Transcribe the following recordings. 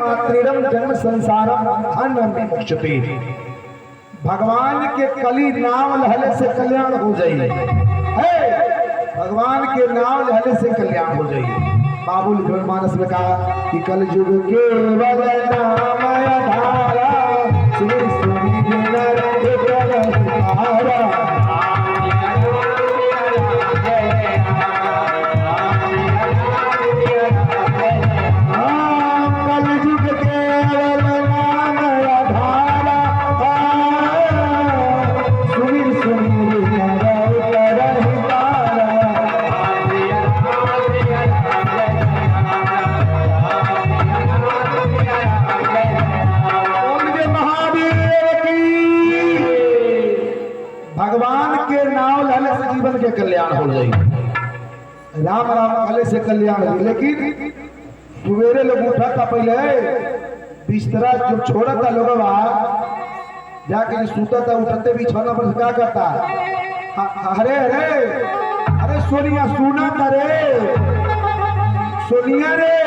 मातृरम जन्म संसारम धनम विमुच्यते। भगवान के कली नाम लहले से कल्याण हो जाइए, भगवान के नाम लहले से कल्याण हो जाइए। बाबुल मानस में कहा कि कल युग केवल नाम आधारा, सुनि सुनि नर तारा। भगवान के नाम लाने से जीवन के कल्याण हो जाएगी। राम राम कहले से कल्याण हो। लेकिन सवेरे लोग उठा था, पहले बिस्तरा जो छोड़ा था लोग जाके सूता था, उठते बिछौना पर क्या करता, अरे अरे अरे सोनिया सुना था रे, सोनिया रे,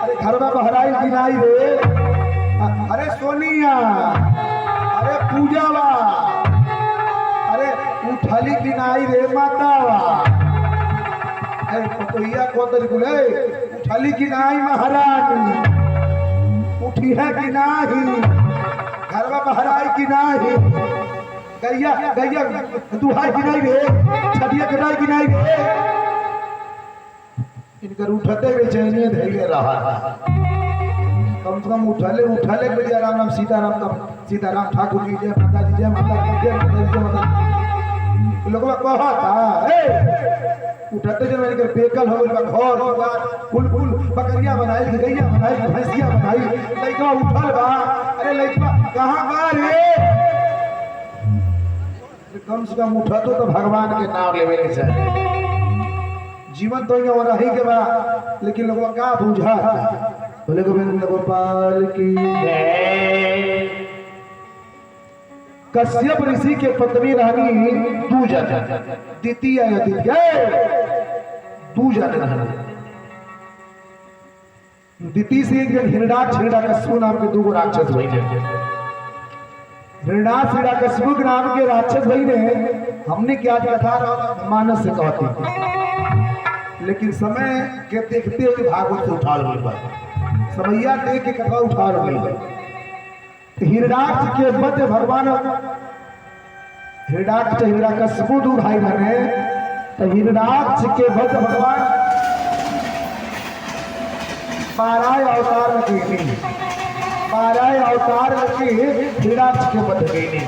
अरे घर में बहराई गिनाई रे, अरे सोनिया, अरे पूजा वा, अरे उठली की नाई रे माता, अरे पतोहिया को गुले उठली की नाई महारानी, उठी है कि नाही, घर में बहराई की नाही, गैया गैया दुहाई की नहीं रे, छठिया कटाई की नहीं रे। इनकर उठते बेचैनी धैर्य रहा, कम से कम उठले बढ़िया राम राम सीताराम ठाकुर जी जय माता जी, जय माता जी, जय माता जी, जय माता। लोग कहता उठते जो मैंने बेकल हो गया, घर दुआर कुल कुल बकरिया बनाई, गैया बनाई, भैंसिया बनाई, लइका उठल बा, अरे लइका कहाँ बा रे। कम से कम उठतो तो भगवान के नाम लेवे के चाहिए। जीवन तो यहाँ रही के बा, लेकिन लोगों का बुझा बोले गोविंद गोपाल की। कश्यप ऋषि के पत्नी रानी दूजा, द्वितीय दूजा द्वितीय से एक दिन हिरणाक्ष हिरण्यकश्यप नाम के दो राक्षस हुए। हिरणाक्ष हिरण्यकश्यप नाम के राक्षस भाई ने हमने क्या कथा मानस से कहती, लेकिन समय के देखते हुए भागवत से उठा ली, समैया देख के कथा उठा ली। हिरणाक्ष के मध्य भगवान हिरणाक्ष हिरण्यकश्यप दो भाई बने, तो हिरणाक्ष के मध्य भगवान 12 अवतार के 12 अवतार के हिरणाक्ष के मध्य गए।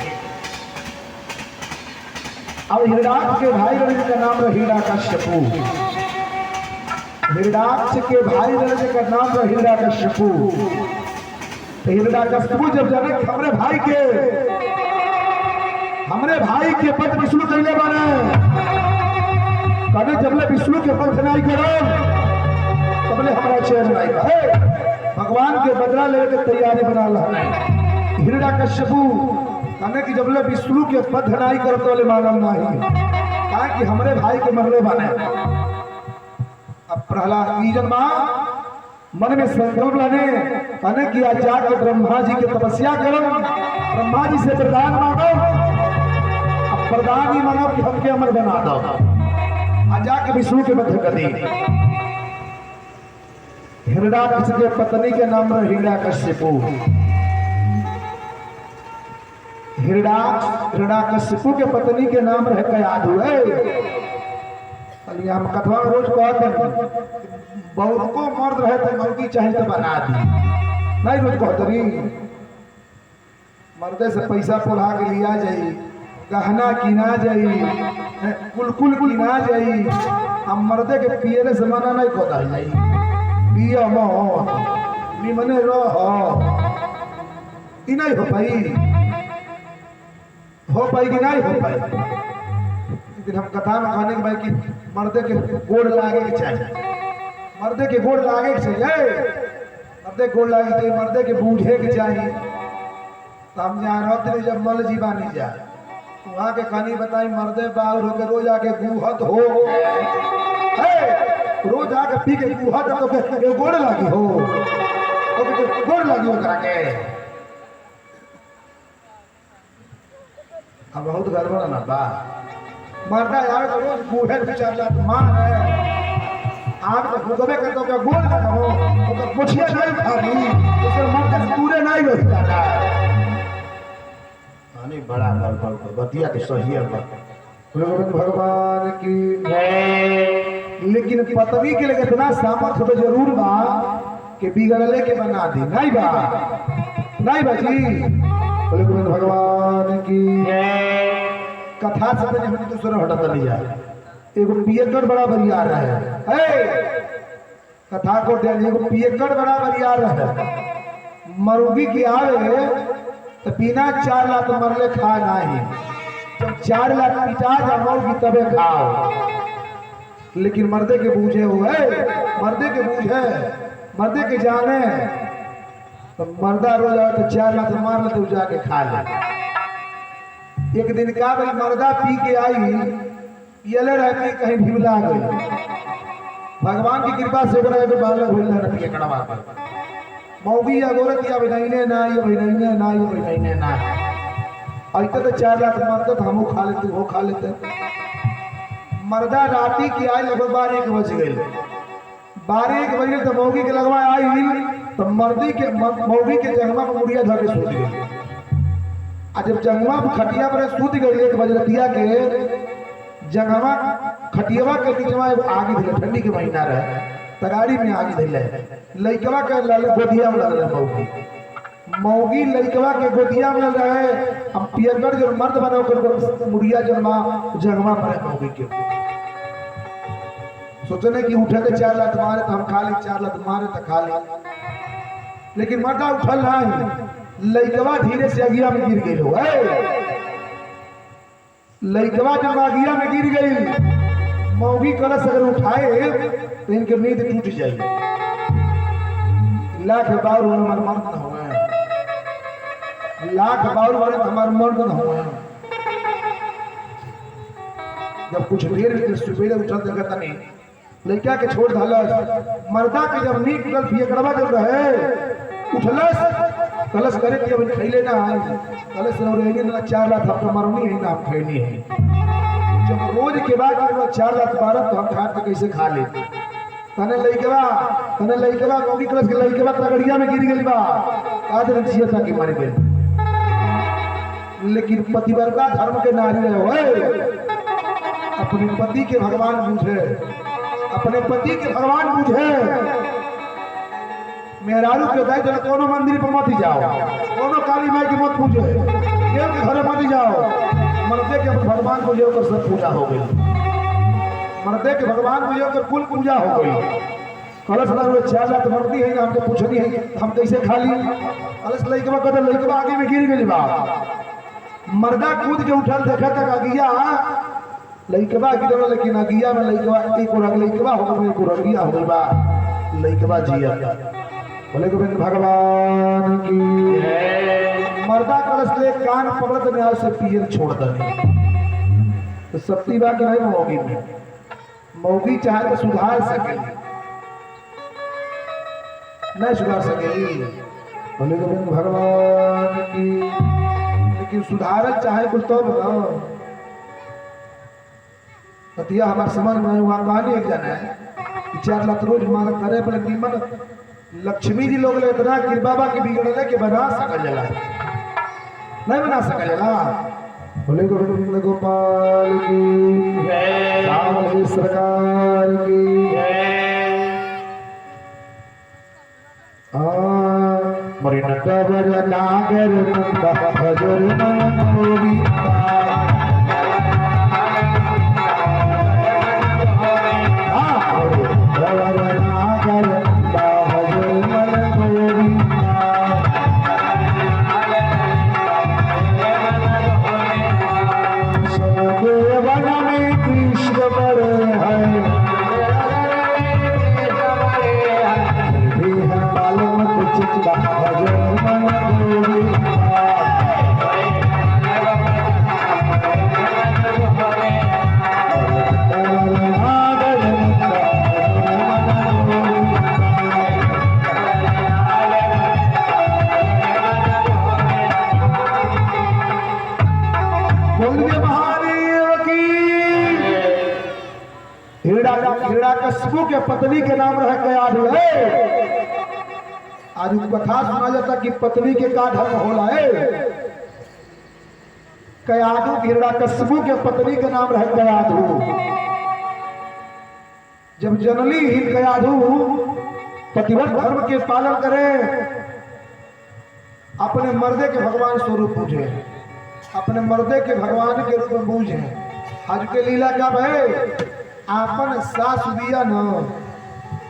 अब हिरणाक्ष के भाई बहन का नाम है हिरण्यकश्यप, हिरणाक्ष के भाई बहन का नाम है हिरण्यकश्यप। हिरण्यकश्यप जब जाने हमरे भाई के पद विष्णु कैले बने, कभी जबले विष्णु के पद नहीं करो तबले हमारा चैन नहीं है। भगवान के बदला लेके तैयारी बना ला। हिरण्यकश्यप कहने की जबले विष्णु के पद नहीं करो तो मानव नहीं, कहा कि हमरे भाई के मरने बने। अब प्रहलाद की जन्मा मन में संकल्प लाने, कहने की आज जाके ब्रह्मा जी की तपस्या करो, ब्रह्मा जी से वरदान मांगो, अब वरदान ही मांगो कि हमके अमर बना दो, आज जाके विष्णु के मध्य कर दी। हिरण्याक्ष के पत्नी के नाम है हिरण्यकश्यप। हिरण्याकश्यप के पत्नी के नाम रहे कयाधु है। हम कथवा रोज कहते बहुत को मर्द रहे तो मौकी चाहे तो बना दी, नहीं रोज कहतरी मर्दे से पैसा पोला के लिया जाई, गहना किना जाई, कुल किना जाई, हम मर्दे के पियरे से मना नहीं कहता जाई, पिया मत निमने रह नहीं हो पाई कि नहीं हो पाई। लेकिन हम कथा में कहने के भाई कि मर्दे के गोड़ लागे के चाहिए, मर्दे के गोड़ लागे के चाहिए, मर्दे गोड़ लागे चाहिए, मर्दे के बूझे के चाहिए। तो हम यहाँ रहते जब मल जीवा नहीं जा वहाँ के कहानी बताई, मर्दे बाउर होकर रोज आके गुहत हो, रोज आके पी के गुहत तो गोड़ लागी हो। दियो करा के अब बहुत गड़बड़ ना बा मरदा यार तो रोज बूढ़े विचार ला मार है आप तो भूगवे कर तो क्या गोल ना हो तो पुछिया नहीं खाली उसे मरदा पूरे नहीं होता हानि बड़ा गड़बड़ बतिया तो सही है गोविंद भगवान की लेकिन पत्नी के लिए इतना सामर्थ्य तो जरूर बा कि बिगड़ले के बना दी नहीं बाजी गोविंद भगवान की कथा समझ हम दूसरा हटता नहीं जाए एगो पियकर बड़ा बरियार है कथा को ध्यान एगो पियकर बड़ा बरियार है मरूगी की आवे तो बिना 4 लाख मरले खा नहीं जब 4 लाख पिटा जाओगी तबे खाओ लेकिन मर्दे के बूझे हुए मर्दे के बूझे मर्दे के जाने तो मर्दा रोज आए तो 4 लाख मार ले तो जाके खा ले एक दिन का भाई मर्दा पी के आई पियले रहती कहीं भीमला गई भगवान की कृपा से बड़ा तो बालक भूल ना पिए कड़वा के मौगी या गोरत या बहने ना ये बहने ना ये बहने ना ऐसे तो 4 लाख मारते तो हम खा लेते वो खा लेते मर्दा राती की आई लगभग 12 बज गए 12 बजे तो मौगी के लगवा आई तो मर्दी के मौगी के जंगमा में मुड़िया धर के सूत गई जब जंगमा खटिया पर सूत गई 1 बजे रतिया के जंगमा खटियावा के नीचवा आगी धरे ठंडी के महीना रहे तगाड़ी में आगी धरे लइकवा के गोदिया में लग रहे मौगी लइकवा के गोदिया में लग रहे हम पियकर जो मर्द बना कर मुड़िया जंगमा पर मौगी के सोचने की उठे के 4 लाख मारे तो हम खा ली 4 लाख मारे तो खा ली लेकिन मर्दा उठल नहीं लइकवा धीरे से अगिया में गिर गई हो लइकवा जब अगिया में गिर गई मौगी कलश अगर उठाए तो इनके नींद टूट जाएगी लाख बार हमारे मर्द न हुए लाख बार वाले हमारे मर्द न हुए जब कुछ देर सुबह उठल देखा नहीं लड़का के छोड़ धलस मर्दा के जब नींद टूटल फियकड़वा जब रहे उठलस कलश करे कि अब खैले ना आए कलश रहेंगे ना 4 लाख आपका मरनी है ना आप खैनी है जब रोज के बाद 4 लाख 12 तो हम खा के कैसे खा ले तने लइकवा मौगी कलश के लइकवा तगड़िया में गिर गई बा आज रजिया था कि मर गई लेकिन पतिव्रता धर्म के नारी रहे अपने पति के भगवान बूझे अपने पति के भगवान बूझे मेहरारू के दाई चलो कोनो मंदिर पर मत जाओ कोनो काली माई की मत पूजो देव के घर मत जाओ मर्दे के भगवान को जो कर सब पूजा हो गई मर्दे के भगवान को जो कर कुल पूजा हो गई कलश लग 4 लाख मरती है हमको पूछनी है हम कैसे खा ली कलश लइकवा कदर लइकवा आगे में गिर गई बा मर्दा कूद के उठल देखा तक अगिया लइकवा गिरल लेकिन अगिया में लइकवा एक और लइकवा हो गई एक और अगिया हो गई बा लइकवा जिया बोले गोविंद भगवान की मर्दा कलश ले कान पकड़त ने से पियर छोड़ दे तो सत्ती बा कि नहीं मौगी में मौगी चाहे तो सुधार सके नहीं सुधार सकेगी बोले गोविंद भगवान की लेकिन सुधारक चाहे कुछ तो बताओ पतिया हमारे समझ में वहां कहानी एक जना है 4 लाख रोज मांग करे पर नीमन लक्ष्मी जी लोग इतना कृपा बा के बिगड़ले के बना सकल जला नहीं बना सकल जला बोले गोविंद गोपाल की जय राम सरकार की जय मरी नगर नागर भजर मोरी हिरण्यकशिपु के पत्नी के नाम रहे कयाधु है। आज कथा सुना जाता कि पत्नी के का धर्म होला है। कयाधु हिरण्यकशिपु के पत्नी के नाम रहे कयाधु। जब जनली हिरण्यकयाधु पतिव्रत धर्म के पालन करे, अपने मर्दे के भगवान स्वरूप पूजे, अपने मर्दे के भगवान के रूप में पूजे। आज के लीला क्या है, आपन सास दिया न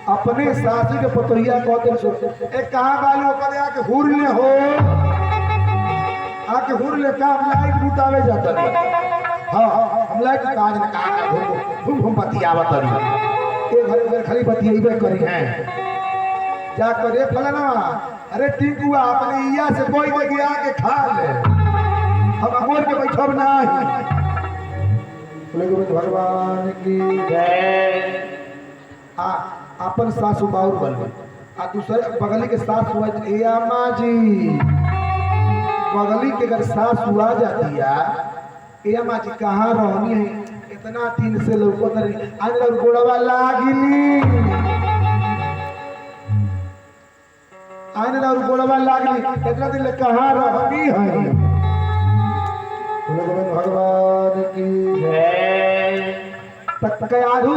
अपने सासी के पतोहिया कहते सो एक कहां बालो करे आके हुर ले हो, आके हुर ले का लाइट बुतावे जाता नहीं। हां हम लाइट काज न का घूम बतियावत रही, ए घर खाली बतियाइबे करी हैं। क्या करे फलाना, अरे टिंकू अपने इया से कोई दे गया के खा ले, हम अमोर के बैठब नहीं। बोले गोविंद भगवान की जय। अपन सासू बाउर बन आ दूसरे बगली के सास हुआ ए अम्मा जी, बगली के अगर सास हुआ जाती है ए अम्मा जी कहाँ रहनी है, इतना दिन से लोग आज लोग गोड़वा लागिली, आने और गोड़वा लागली, इतना दिन कहाँ रहनी है। गोविंद भगवान की जय। कयाधु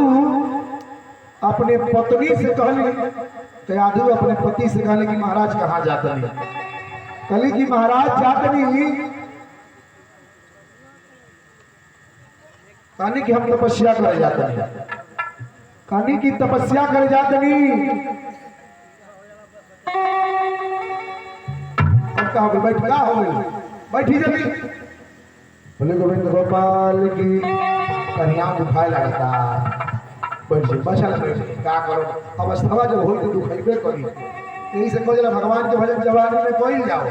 अपने पत्नी से कहली, कयाधु अपने पति से कहले कि महाराज कहाँ जाते नहीं, कहली कि महाराज जाते नहीं, कहनी कि हम तपस्या कर जाते नहीं, कहनी कि तपस्या कर जाते नहीं। का हो बैठ का हो बैठी जल्दी। बोले गोविंद गोपाल की कन्या दुखाए लगता बैठ से बचल का करो, अवस्था जब होई तो दुखैबे करी। यही से कहला भगवान के भजन जवानी में कोई जाओ,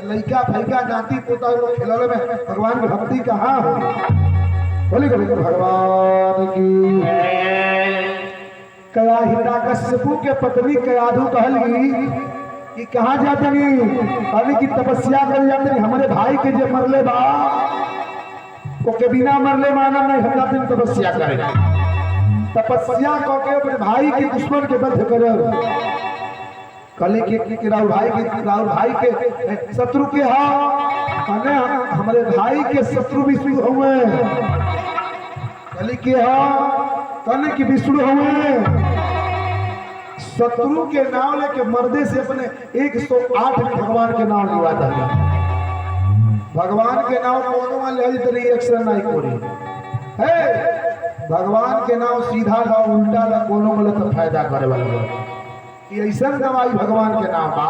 लइका फैका नाती पोता लोग खेलले में भगवान की भक्ति कहाँ हो। बोले गोविंद भगवान की कया हिरण्यकशिपु के पत्नी कयाधु कहली कि कहाँ जाते नहीं, कहली कि तपस्या कर जाते नहीं, हमारे भाई के जे मरले बा वो के बिना मरले माना नहीं, हम जाते तपस्या करें, तपस्या करके अपने भाई के दुश्मन के वध करे। कहले कि राहुल भाई के शत्रु के हाँ हमारे भाई के शत्रु विष्णु हुए, कहले कि हाँ कहले कि विष्णु हुए। शत्रु के नाम लेके मर्दे से अपने 108 भगवान के नाम लिवाता है। भगवान के नाम कोनो में ले तो नहीं एक्शन नहीं कोरी है, भगवान के नाम सीधा ला उल्टा ला कोनो में तो फायदा करे वाला ये ऐसा दवाई भगवान के नाम बा,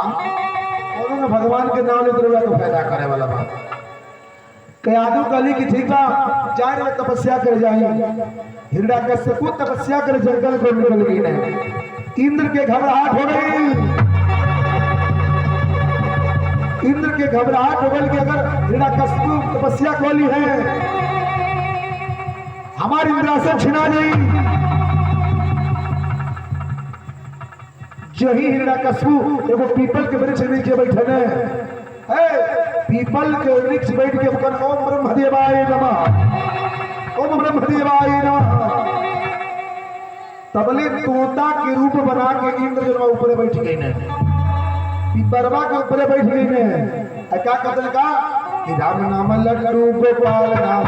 कोनो में भगवान के नाम ले तो फायदा करे वाला बा। कयाधु कहली कि ठीक बा जाए में तपस्या कर जाए। हिरण्यकशिपु तपस्या कर जंगल को निकल गई ने, इंद्र के घबराहट हो गई, इंद्र के घबराहट हो गई कि अगर हिरण्यकशिपु तपस्या खोली है हमारी इंद्रासन छिना नहीं। जही हिरण्यकशिपु एगो पीपल के वृक्ष नीचे बैठे ने, पीपल के वृक्ष बैठ के ओम ब्रह्मदेवाय नमः, ओम ब्रह्मदेवाय नमः, तबले तोता के रूप बना के इंद्र जो ऊपर बैठ गई ने, पिपरवा के ऊपर बैठ गई ने। क्या कतल का कि राम नाम लड्डू गोपाल नाम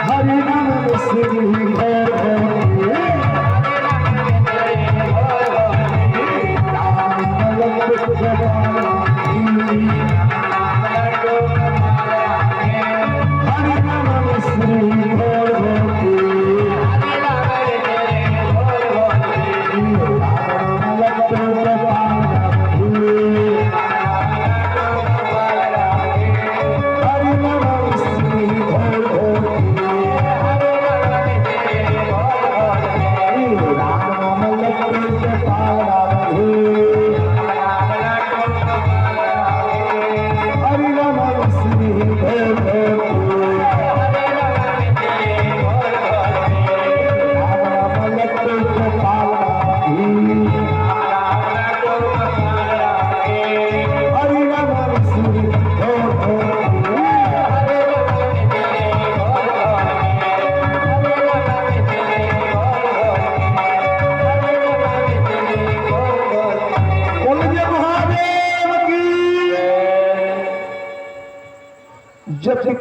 हरि नाम श्री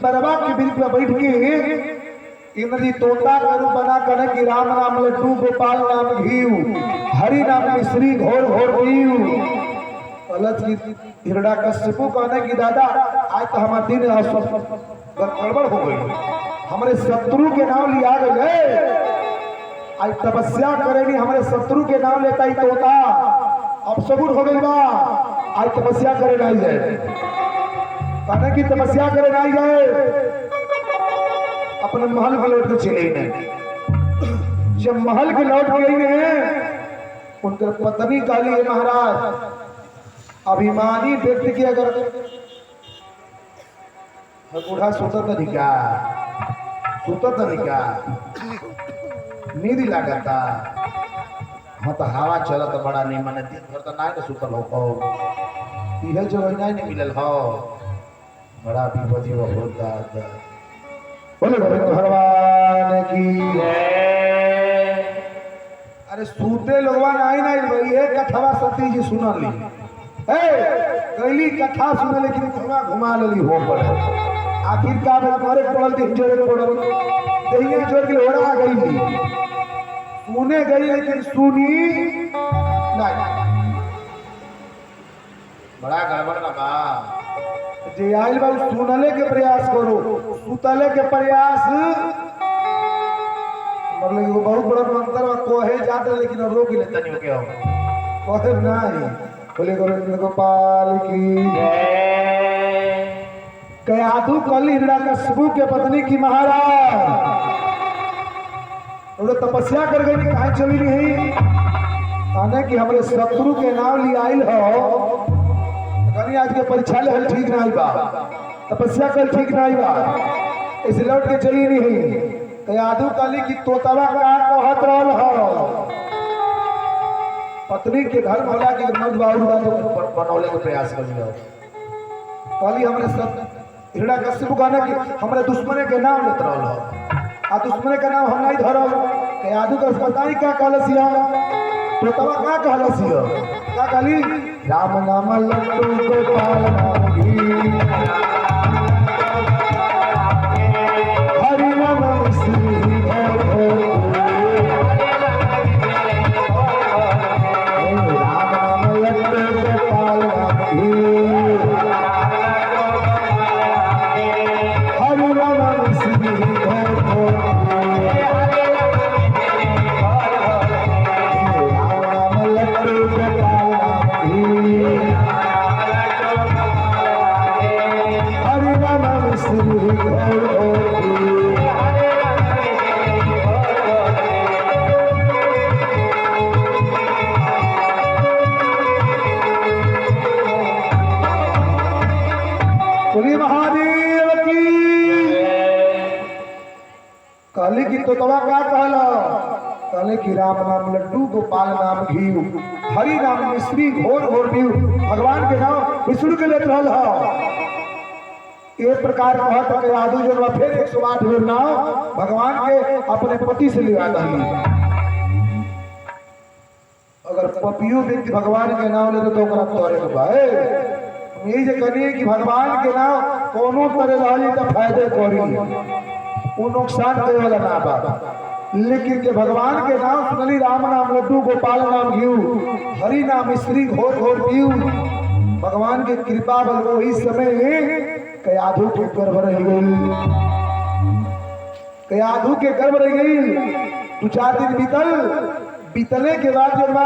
पिपरवा के वृक्ष पर बैठ के इंद्र तोता का रूप बना कर कि राम नाम लड्डू गोपाल नाम घीव हरि नाम मिश्री घोर घोर पीव। गलत की हिरण्यकशिपु कहने की दादा आज तो हमारा दिन गड़बड़ हो गई, हमारे शत्रु के नाम लिया गए, आज तपस्या करेगी हमारे शत्रु के नाम लेता ही तोता अब सबूर हो गई बा, आज तपस्या करे नहीं जाए, कहने की तपस्या करे नहीं जाए, अपने महल में लौट के चले नहीं। जब महल के लौट के गई उनके पत्नी काली है महाराज अभिमानी व्यक्ति की अगर बूढ़ा सुतत तरीका नींद लागता हाँ तो हवा चलत बड़ा नहीं मने दिन भर तो ना सुतल हो यह जो नहीं मिलल हो बड़ा विपत्ति होता। बोले भगवान की अरे सूते लोगवा नहीं भाई ये कथवा सती जी सुन ली कैली कथा सुन लेकिन घुमा ली हो पड़े आखिर का मारे पड़ल दिन जोड़े पड़ल दहिया जोड़ के ओढ़ा गई सुने गई लेकिन सुनी नहीं बड़ा गड़बड़ ना बा जे आइल बा सुनले के प्रयास करो सुतले के प्रयास मतलब वो बहुत बड़ा मंत्र बा कोहे जाते लेकिन रोक ले तनी के हो कोहे नहीं बोले गोविंद गोपाल की जय। कयाधु कली हिरण्यकशिपु के पत्नी की महाराज तपस्या कर गई कहा चली नहीं कहने कि हमारे शत्रु के नाम लिए आइल हो कहीं आज के परीक्षा ले हल ठीक नहीं बा तपस्या कल ठीक नहीं बा इसे लौट के चली नहीं कयाधु कली की तोतवा का कहत रहल हो पत्नी के घर बोला कि मत बाबू बनौले के प्रयास कर लिया कहली हमरे हिरण्यकशिपु कहने कि हमरे दुश्मने के नाम लेत रहल हो आ दुश्मने के नाम हम नहीं धरब कयाधु का बताई का कहलसिया तो तवा का कहलसिया का कहली राम नाम लड्डू गोपाल नाम घी हरि नाम श्री कहले कि तो तवा का कहला कहले कि राम नाम लड्डू गोपाल नाम घी हरि नाम मिश्री घोर घोर पीव भगवान के नाम विष्णु के लेत रहल हो एक प्रकार कहत के आदू जो फिर 108 बेर नाम भगवान के अपने पति से लिया दही अगर पपियो व्यक्ति भगवान के नाम ले तो ओकरा तोरे के भाई हम यही जे करिए कि भगवान के नाम कोनो तरह रहली त फायदे करी वो नुकसान करे वाला ना बा लेकिन के भगवान के नाम सुनली राम नाम लड्डू गोपाल नाम घी हरि नाम मिश्री घोर घोर पीव भगवान के कृपा बल वही समय कयाधु के गर्भ रह गई कयाधु के गर्भ रह गई 2-4 दिन बीतले के बाद जब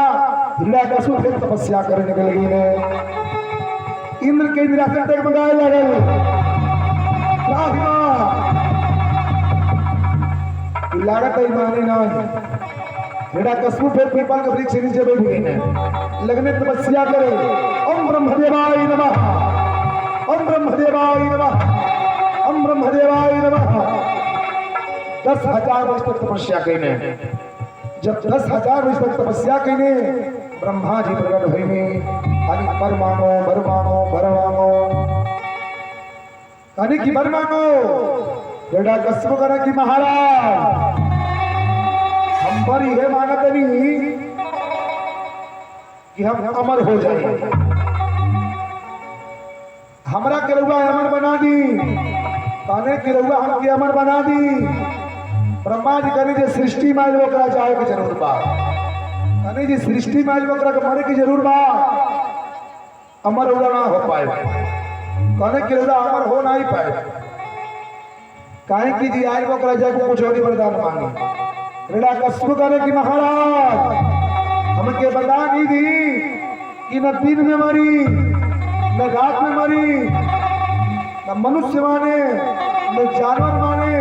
हिरण्यकशिपु फिर तपस्या करने के लगी ने इंद्र के निराशा तक मंगाए लगल लागत है माने ना हिरण्यकशिपु फिर पीपल के वृक्ष नीचे बैठ गई लगने तपस्या करे ओम ब्रह्मदेवाय नमः ओम ब्रह्मदेवाय नमः ओम ब्रह्मदेवाय नमः 10,000 वर्ष तक तपस्या कईने जब 10,000 वर्ष तक तपस्या कईने ब्रह्मा जी प्रकट भइने अनि वर मांगो अनि की वर मांगो हिरण्यकशिपु करे कि महाराज हम पर यह मांगत नहीं कि हम अमर हो जाए हमरा के रउआ अमर बना दी कहने की रहुआ हमके अमर बना दी। ब्रह्मा जी कहने जे सृष्टि माइल ओकरा जाए के जरूर बा। कहने जी सृष्टि माइल ओकरा के मरे की जरूर बा, अमर उड़ा ना हो पाए। कहने की रहुआ अमर हो नहीं पाए। काहे की जी आइल ओकरा जाए को कुछ और वरदान मांगी। रेड़ा कष्ट करे कि महाराज हमके वरदान ही दी कि न दिन में मरी न रात में मरी, न मनुष्य माने न जानवर माने।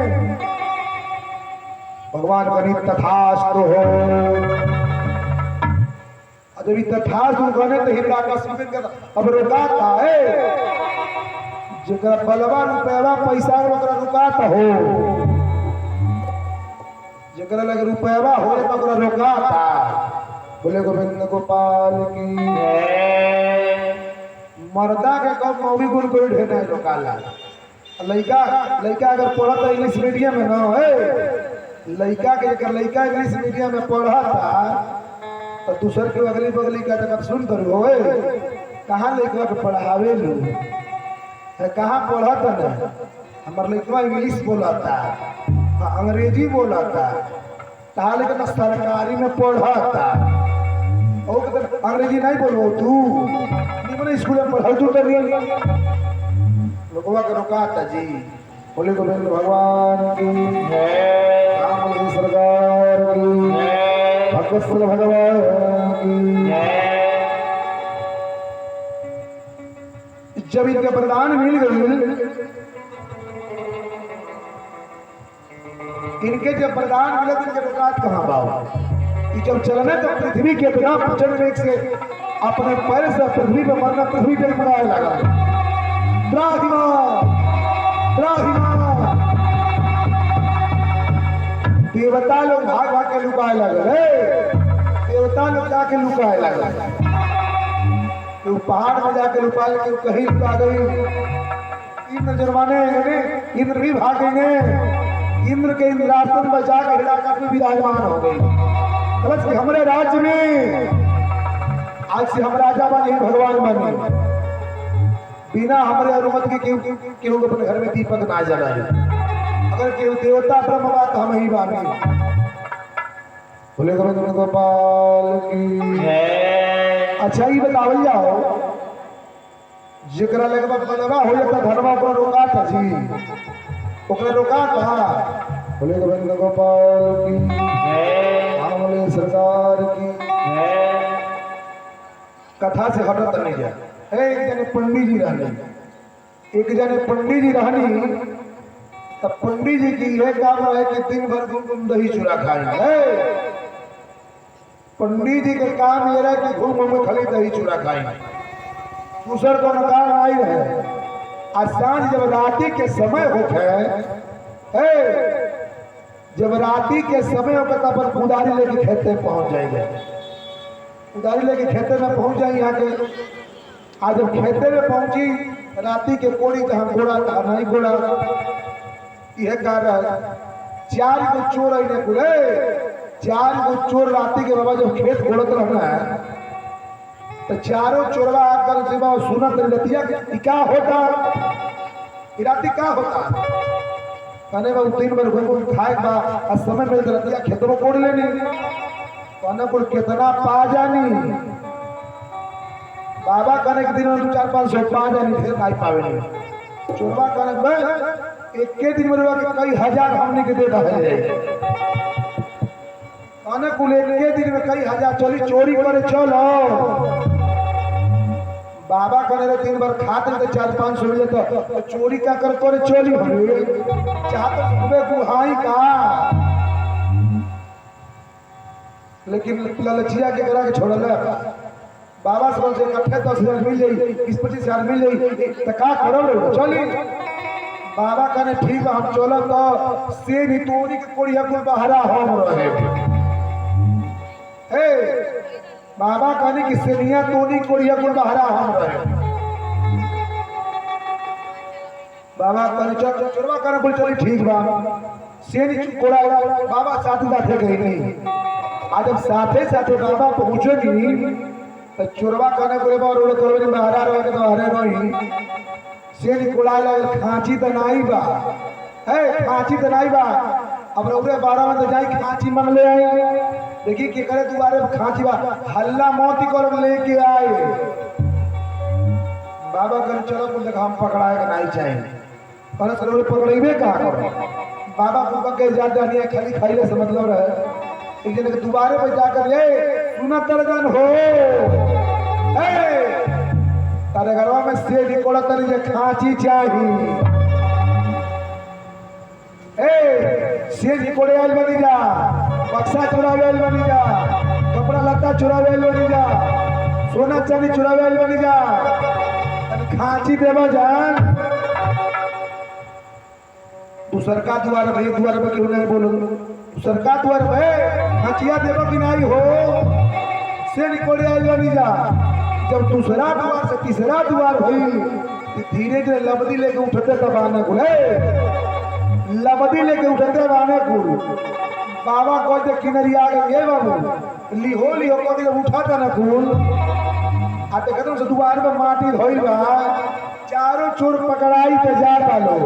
भगवान करी तथास्तु हो। जब तथास्तु कहने तो हिरण्यकश्यप अब रुकाता है, जरा बलवा रुपया पैसा ओकरा रुकाता हो, जरा लगे रुपया हो तो ओकरा रुकाता। बोले गोविंद गोपाल की मर्दा के कब मौगी गुण कोई ढेर नहीं रोकाला। लड़का लड़का अगर पढ़ता इंग्लिश मीडियम में ना है, लड़का के अगर लड़का इंग्लिश मीडियम में पढ़ता तो दूसर के अगली बगली का जब सुन करो कहाँ लड़का के पढ़ावे लो, कहाँ पढ़ता ना। हमारे लड़का इंग्लिश बोलाता, अंग्रेजी बोलाता, ताले के सरकारी में पढ़ता और अंग्रेजी नहीं बोलो तू निमन स्कूल में पढ़ल तू तरी लोगवा के रोकाता जी। बोले गोविंद भगवान की जय, राम जी सरकार की जय, भगवत भगवान की जय। जब इनके वरदान मिल गए, इनके जब वरदान मिले तो इनके रुकात कहाँ बाबा। जब चलने तो पृथ्वी के बिना प्रचंड वेग से अपने पैर से पृथ्वी पे मरना, पृथ्वी पे मराने लगा। त्राहिमाम त्राहिमाम देवता लोग भाग भाग के लुकाए लगे, देवता लोग जाके लुकाए लगे। तो पहाड़ में जाके लुका लगे, कहीं लुका गई। इंद्र जुर्माने इंद्र भी भागेंगे, इंद्र के इंद्रासन बचा के हिरण्यकश्यप में विराजमान हो गई। बस हमारे राज्य में आज से हम राजा बने, भगवान बने, बिना हमारे अनुमति के केहू अपने घर में दीपक ना जलाए। अगर केहू देवता ब्रह्म बात हम ही बानी। बोले गोविंद गोपाल की जय। अच्छा ये बतावल जाओ, जेकरा लगे बनवा हो जाता धर्मा ओकरा रोका था जी, ओकरा रोका था। बोले गोविंद गोपाल की जय, बोले सरकार की जय। कथा से हटत नहीं जा। एक जने पंडित जी रहने, एक जने पंडित जी रहनी, तब पंडित जी की यह काम रहे कि दिन भर घूम दही चूड़ा खाएंगे। पंडित जी के काम ये रहे कि घूम घूम खाली दही चूड़ा खाएंगे, दूसर को काम आई रहे। आज सांझ जब रात्रि के समय होते, जब रात्रि के समय होकर तब अपन पुजारी लेके खेते में पहुंच जाएंगे। पुजारी लेके खेते में पहुंच जाए यहाँ के। आज जब खेते में पहुंची रात्रि के कोड़ी कहाँ घोड़ा था नहीं घोड़ा, यह कारण 4 को चोर आने बोले, 4 को चोर रात्रि के बाबा जब खेत घोड़त रहना है तो चारों चोरवा आकर सुनत लतिया क्या होता, रात्रि क्या होता। कहने बाबू 3 बार घूम खाए बा और समय मिल लतिया खेतों में कोड़ लेनी। कहने को कितना पा जानी बाबा, कहने के दिन में 400-500 पा जानी, फिर नहीं पावे नहीं। चोरवा कहने एक के दिन में कई हजार हमने के दे रहे। कहने को एक के दिन में कई हजार चली चोरी करे चलो। बाबा कहने 3 बार खाते तो 400-500 मिले तो चोरी क्या कर करे चोरी चाहते सुबह गुहाई का, लेकिन ललचिया के करा के छोड़ल। बाबा से बोलते इकट्ठे 10,000 मिल जाई, 20-25,000 मिल जाई तो का करो चली। बाबा कहने ठीक है हम चलो तो से भी तोरी के कोड़िया को बहरा हम रहे। बाबा कहने की सेनिया तोरी कोड़िया को बहरा हम रहे। बाबा कहने चल चोरवा कहने बोल चली ठीक बा सेनी कोड़ा बाबा साथी साथे गई नहीं। आज जब साथे साथे बाबा पहुंचेगी तो चोरवा कहने बोले बा रोड करो बहरा रहे तो बहरे रही से निकोला लगे खांची तो नहीं बा है खांची तो नहीं बा अब रउरे 12 में तो जाई खांची मंगले आई देखी के करे दुआरे खांची बा हल्ला मोती कर लेके आए बाबा कर चलो बोल देख हम पकड़ाए के नहीं चाहिए पर सरोरे पकड़ेबे का करो बाबा को के जाते नहीं खाली खाइले से मतलब रहे एक जने के दुआरे पे जाकर ले सुना तरजन हो ए तारे घरवा में से निकोला तरी जे खांची चाहिए ए से निकोले आइल बनी जा बक्सा चुरावे आइल बनी जा कपड़ा लत्ता चुरावे आइल बनी जा सोना चांदी चुरावे आइल बनी जा खांची देवा जान तू सरकार द्वार भाई द्वार पे क्यों नहीं बोलो सरकार द्वार पे खांचिया देवा कि नहीं हो से निकोले आइल बनी जा जब दूसरा द्वार से तीसरा द्वार भाई धीरे धीरे लबदी लेके उठते तब आने को लबदी लेके उठते बाने को बाबा को जे किनरिया गए बाबू लिहो लिहो को जब उठाता ना कुल आते कदम से दुआर पे माटी धोइल बा चारों चोर पकड़ाई ते जा पालो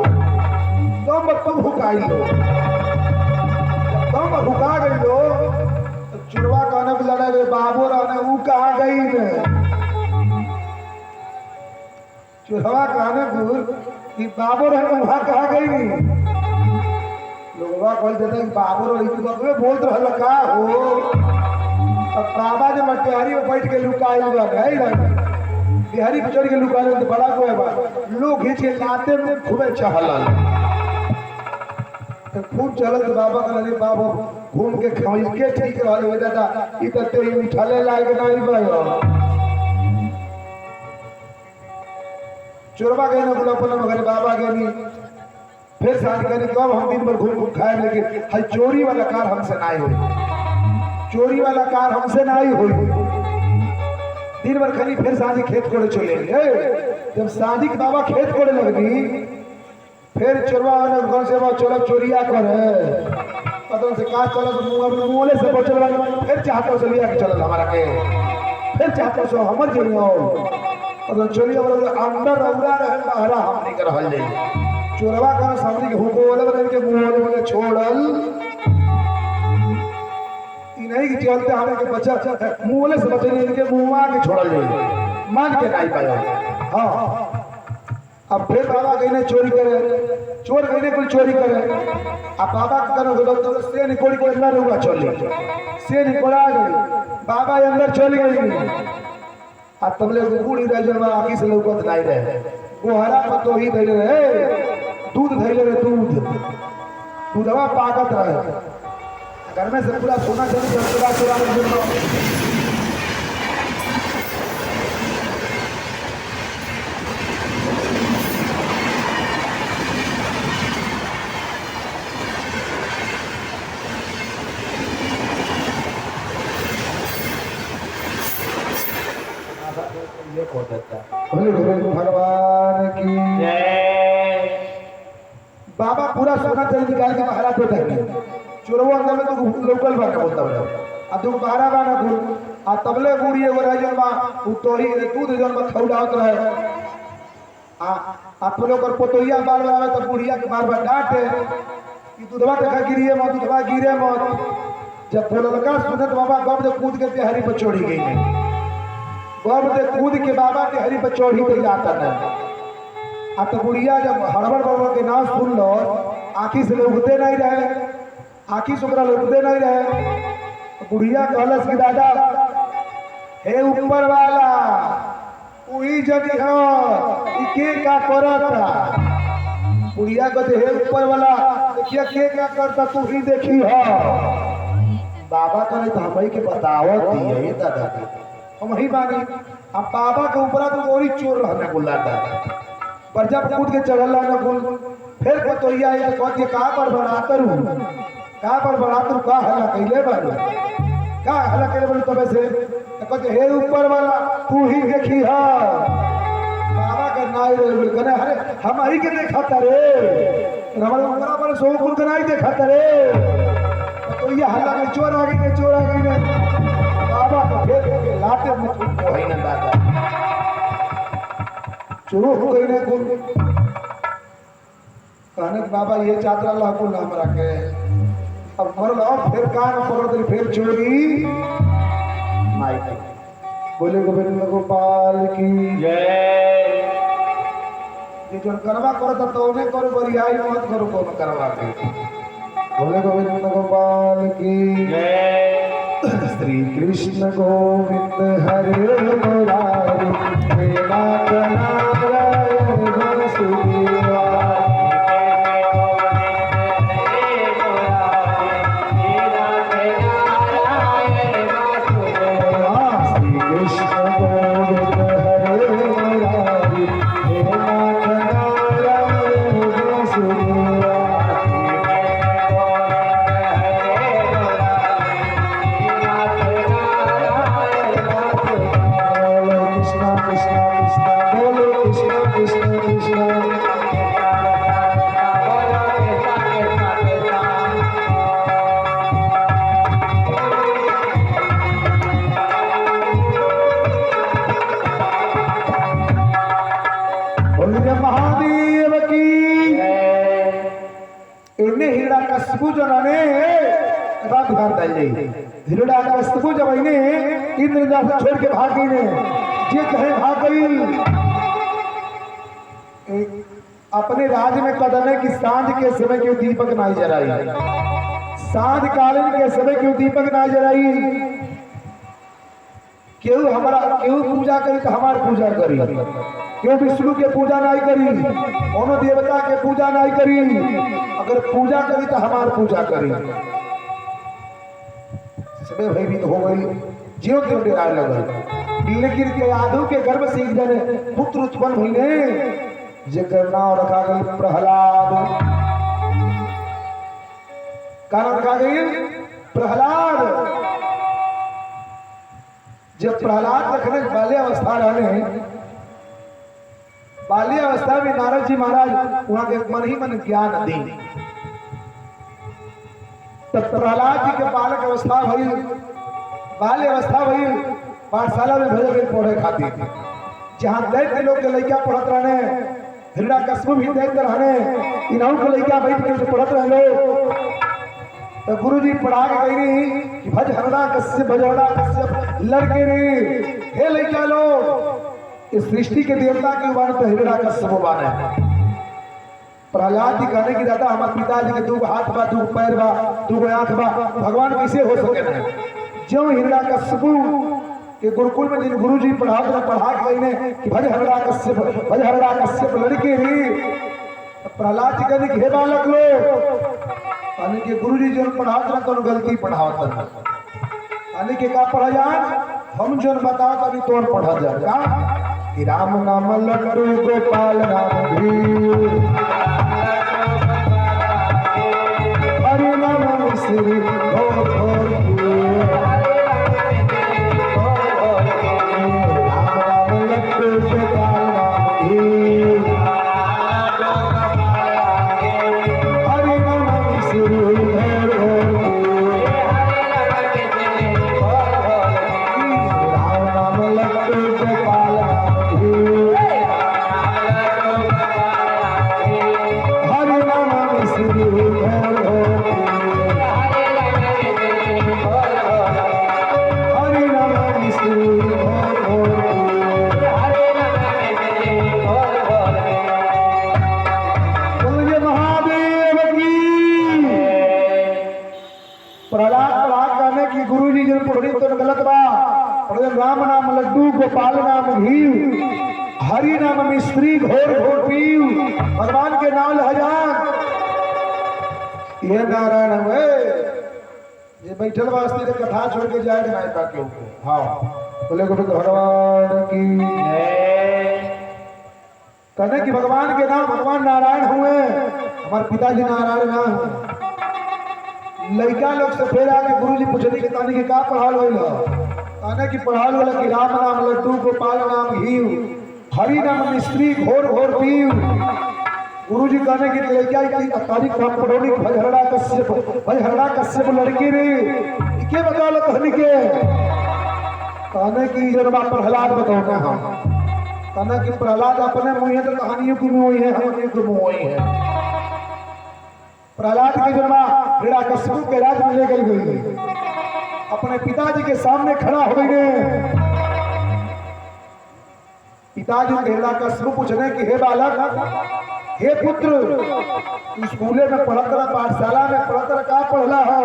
तुम तुम हुकाई लो तुम हुका गई लो चुरवा कहने पे लड़े रे बाबू रहने वो कहाँ गई ने चुरवा कहने को कि बाबू रहने वहाँ कहाँ गई नहीं लोगवा कह देते हैं बाबू रो इतु बाबू बोलत रहल का हो अब बाबा ने मटियारी में बैठ के लुकाई बा गई बिहारी पे चढ़ के लुकाई तो बड़ा कोई बा लोग खींच के लाते में खूबे चहलल तो खूब चलत बाबा का रे बाबा घूम के खाई के ठीक रहल हो दादा ई त तेरी उठाले लायक नहीं बा चोरवा गए ना बुलापन मगर बाबा गए नहीं फिर शादी करने कब हम दिन भर घूम घूम खाए लेकिन हर चोरी वाला कार हमसे ना हो चोरी वाला कार हमसे ना हो दिन भर खनी फिर शादी खेत कोड़े चले जब शादी के बाबा खेत कोड़े लगनी फिर चोरवा वाले घर से वो चलो चोरिया करे पता से का चलो तो मुंह से बचल फिर चाहता से लिया के चलो हमारा के फिर चाहता सो हमर जरिया और चोरिया वाला अंदर रौरा रहे बाहर हम नहीं कर रहल जाई चोरवा का सामने के हुको वाले बदल के मुंह वाले छोड़ल ई नहीं कि चलते हमें के बच्चा मुंह वाले से बचे नहीं इनके मुंहवा के छोड़ल जाए मान के नहीं पाया हां अब फिर बाबा कहने चोरी करे चोर कहने कुल चोरी करे अब बाबा करो तो से निकोड़ी के अंदर हुआ चली से निकोड़ा गई बाबा अंदर चल गई आ तबले बूढ़ी रजवा आखी से लौकत नहीं रहे गोहरा पर तो ही धैले रहे दूध धैले रहे दूधवा पाकत रहे घर में से पूरा सोना चांदी चुरा चुरा भगवान की बाबा पूरा सोना चांदी निकाल के महाराज पे धर चोरवा अंदर में तो लोकल बना बोलता है आ दो बारा बना गुल आ तबले गुड़ी एगो रह जन बा उ तोही दूध जन में खौलावत रहे आ पुलो कर पोतोइया बार बार आवे तो बुढ़िया के बार बार डांटे कि दूधवा देखा गिरिए मत दूधवा गिरे मत जब बोललका सुनत बाबा गब दे कूद के बिहारी पर चढ़ी गई गब दे कूद के बाबा के हरी पर चढ़ी तो जाता नहीं आ तो बुढ़िया जब हड़बड़ बाबा के नाम सुन लो आँखी से उगते नहीं रहे आँखी से उगते नहीं रहे बुढ़िया कहलस कि दादा हे ऊपर वाला वही जगह के का करता बुढ़िया कहते हे ऊपर वाला देखिए के क्या करता तू ही देखी हो बाबा करे तो हम ही के बतावत दिए दादा हम ही मानी अब बाबा के ऊपर तो गोरी चोर रहने को लाता पर जब कूद के चढ़ल ना कुल फिर पतोइया ये कहती कहां पर बढ़ातर हूं कहां पर बढ़ातर का हला कइले बारू का हला कइले बारू तबे से कहते हे ऊपर वाला तू ही देखी हा बाबा का नाई रे कने अरे हम ही के देखता रे हमारे ऊपर पर सो कुल के नहीं देखता रे पतोइया हला के चोर आ गई ने बाबा को फेर के लाते में को है ना दादा चोर हो गई ने कुल कहने कि बाबा ये चादरा लाखो ना हमरा के अब मर लो फिर कान पकड़ दे फिर चोरी माई के बोले गोविंद गोपाल की जय। ये जो करवा करो तो उन्हें करो बरियाई मत करो कौन करवा के बोले गोविंद गोपाल की जय। श्री कृष्ण गोविंद हरे मुरारी हे नाथ नारायण वासुदेवा श्री कृष्ण गोविंद हरे मुरारी हे नाथ नारायण वासुदेवा कृष्ण कृष्ण कृष्ण बोलो कृष्ण कृष्ण कृष्ण बोलिए महादेव की इन्हें हीरा कस्बू जो नाने रात ध्यान डालिए हीरा कस्बू जब इन्हें इंद्र से छोड़ के भाग गई ने ये कहे भाग गई अपने राज्य में कदम है कि सांझ के समय क्यों दीपक नहीं जलाई सांझ कालीन के समय क्यों दीपक नहीं जलाई क्यों हमारा क्यों पूजा करी तो हमार पूजा करी क्यों विष्णु के पूजा नहीं करी कोनो देवता के पूजा नहीं करी अगर पूजा करी तो हमार पूजा करी सबे भयभीत हो गई जीव के डराए लगल लेकिन के आदू के गर्भ से एक जने पुत्र उत्पन्न भइले जेकर नाम रखा गई प्रहलाद का नाम रखा गई प्रहलाद जब प्रहलाद रखने बाल्य अवस्था रहने बाल्य अवस्था में नारद जी महाराज वहां के मन ही मन ज्ञान दी तब प्रहलाद जी के बालक अवस्था भई बाल्य अवस्था भई पाठशाला में भेजे गए पढ़े खातिर जहां दैत्य लोग के लड़का पढ़त रहने हिरण्यकश्यप भी दैत्य रहने इन्हों के लड़का बैठ के पढ़त रहले तो गुरु जी पढ़ा के गई कि भज हिरण्यकश्यप लड़के रे हे लड़का लोग इस सृष्टि के देवता के बारे तो हिरण्यकश्यप बाने प्रहलाद जी कहने की दादा हमारे पिताजी के दो हाथ बा दो पैर बा दो आंख बा भगवान कैसे हो सके ना जो हिरण्यकश्यप के गुरुकुल में जिन गुरु जी पढ़ा के गई ने कि भज हिरण्यकश्यप लड़के रे प्रहलाद जी कहने की हे बालक लोग कहने के गुरु जी जो पढ़ात ना तो गलती पढ़ावत ना कहने के का पढ़ा जाए हम जो बताओ तभी तोर पढ़ा जाए का कि राम नाम लड्डू गोपाल राम धीर हरि नाम श्री राम नाम लड्डू गोपाल राम धीर हरि नाम श्री राम नाम लड्डू गोपाल नाम घी हरि नाम मिश्री घोर घोर पीव भगवान के नाम हजार ये नारायण हुए ये बैठल वास्ते के कथा छोड़ के जाए ना का क्यों हाँ बोले गोविंद भगवान की कहने कि भगवान के नाम भगवान नारायण हुए हमारे पिताजी नारायण ना लड़का लोग से फिर आके गुरु जी पूछने के तानी के का पढ़ाल होइल कहने की पढ़ाल वाला कि राम नाम लड्डू गोपाल नाम घी हरि नाम मिश्री घोर घोर पीव गुरु जी कहने की लड़का की तारीख नाम पढ़ोनी भजहरड़ा कश्यप लड़की रे के बताओ कहने के कहने की जरा प्रहलाद बताओ हम कहने की प्रहलाद अपने मुँह है तो कहानियों की मुँह है हम की मुँह है प्रहलाद की जन्मा हिरण्यकशिपु के राज में लेकर गई, अपने पिताजी के सामने खड़ा हो गई। पिताजी हिरण्यकशिपु पूछने की हे बालक, हे पुत्र, स्कूले में पढ़त रहा, पाठशाला में पढ़त रहा, का पढ़ला हो,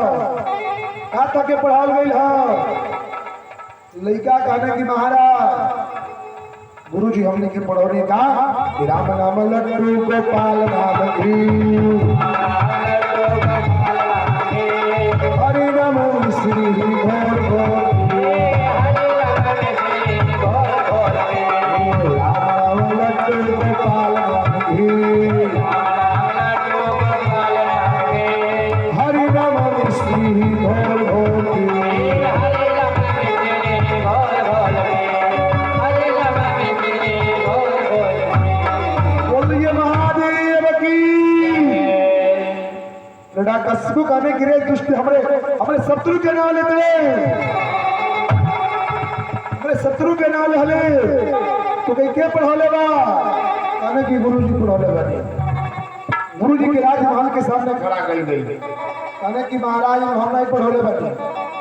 का तक के पढ़ाल गई हो? लड़का कहने की महाराज गुरुजी हमने के पढ़ोने का राम नाम लड्डू गोपाल नाम घी, हरि नमो श्री घोर घोर, राम नाम लड्डू गोपाल नाम घी, हरि नमो श्री घोर घोर। हिरण्यकशिपु कहने गिरे दुष्ट हमरे शत्रु के नाम लेते, हमरे शत्रु के नाम ले तो कहीं के पढ़ौले बा? कहने की गुरुजी पढ़ौले बने। गुरुजी के राजमहल के सामने खड़ा कर गई, कहने की महाराज हम नहीं पढ़ौले बने,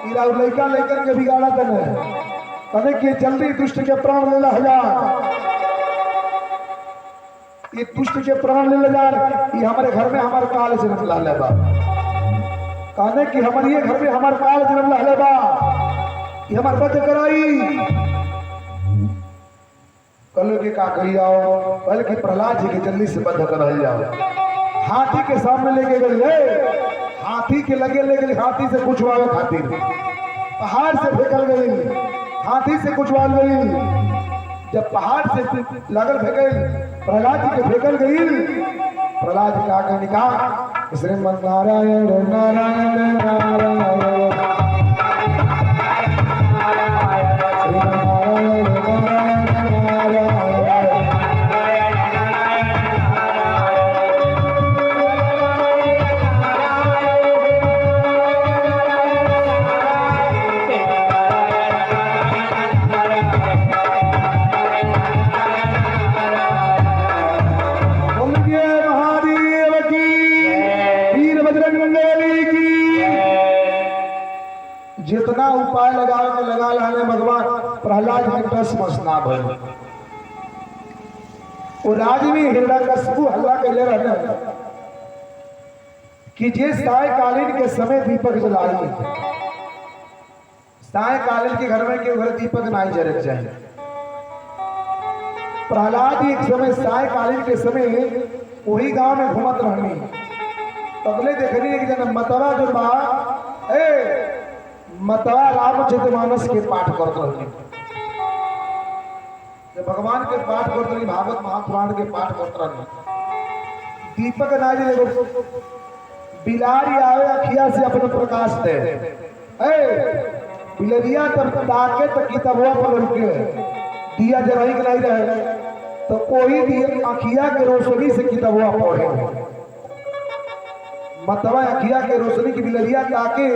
तेरा लड़का लेकर के बिगाड़ा तने, कहने की जल्दी दुष्ट के प्राण ले ला, ये दुष्ट के प्राण ले जा, ये हमारे घर में हमारे काल जन्म ला ले बा। कहने की हमारे ये घर में हमारे काल जन्म ला ले बा, ये हमारे बच कराई। कल के का कही जाओ, पहले की प्रहलाद जी के जल्दी से बंध कर जाओ। हाथी के सामने लेके गए, हाथी के लगे ले गए, हाथी से कुछवावे खातिर पहाड़ से फेंकल गई, हाथी से कुछवाल गई। जब पहाड़ से लगल फेंकल प्रहलाद जी के फेंकल गई, प्रहलाद जी का कहने का श्रीमन नारायण नारायण नारायण, जितना उपाय लगाओ तो लगा लाने भगवान प्रहलाद के टस मसना भर। और आज भी हिरण्यकशिपु हल्ला कैले रहने कि जे सायकालीन के समय दीपक जलाई, सायकालीन के घर में के घर दीपक नहीं जरक जाए। प्रहलाद एक समय सायकालीन के समय वही गांव में घूमत रहनी, तबले देखनी एक जन मतवा जो बा मतवा रामचरितमानस के पाठ करते रहनी, जब भगवान के पाठ करते रही, भागवत महापुराण के पाठ करते रहनी, दीपक ना जले, बिलारी आवे अखिया से अपने प्रकाश दे, बिलरिया तब ताके तो किताबवा पर रुके, दिया जराई के नहीं रहे तो कोई दिया अखिया के रोशनी से किताबवा पढ़े। मतवा अखिया के रोशनी की बिलरिया ताके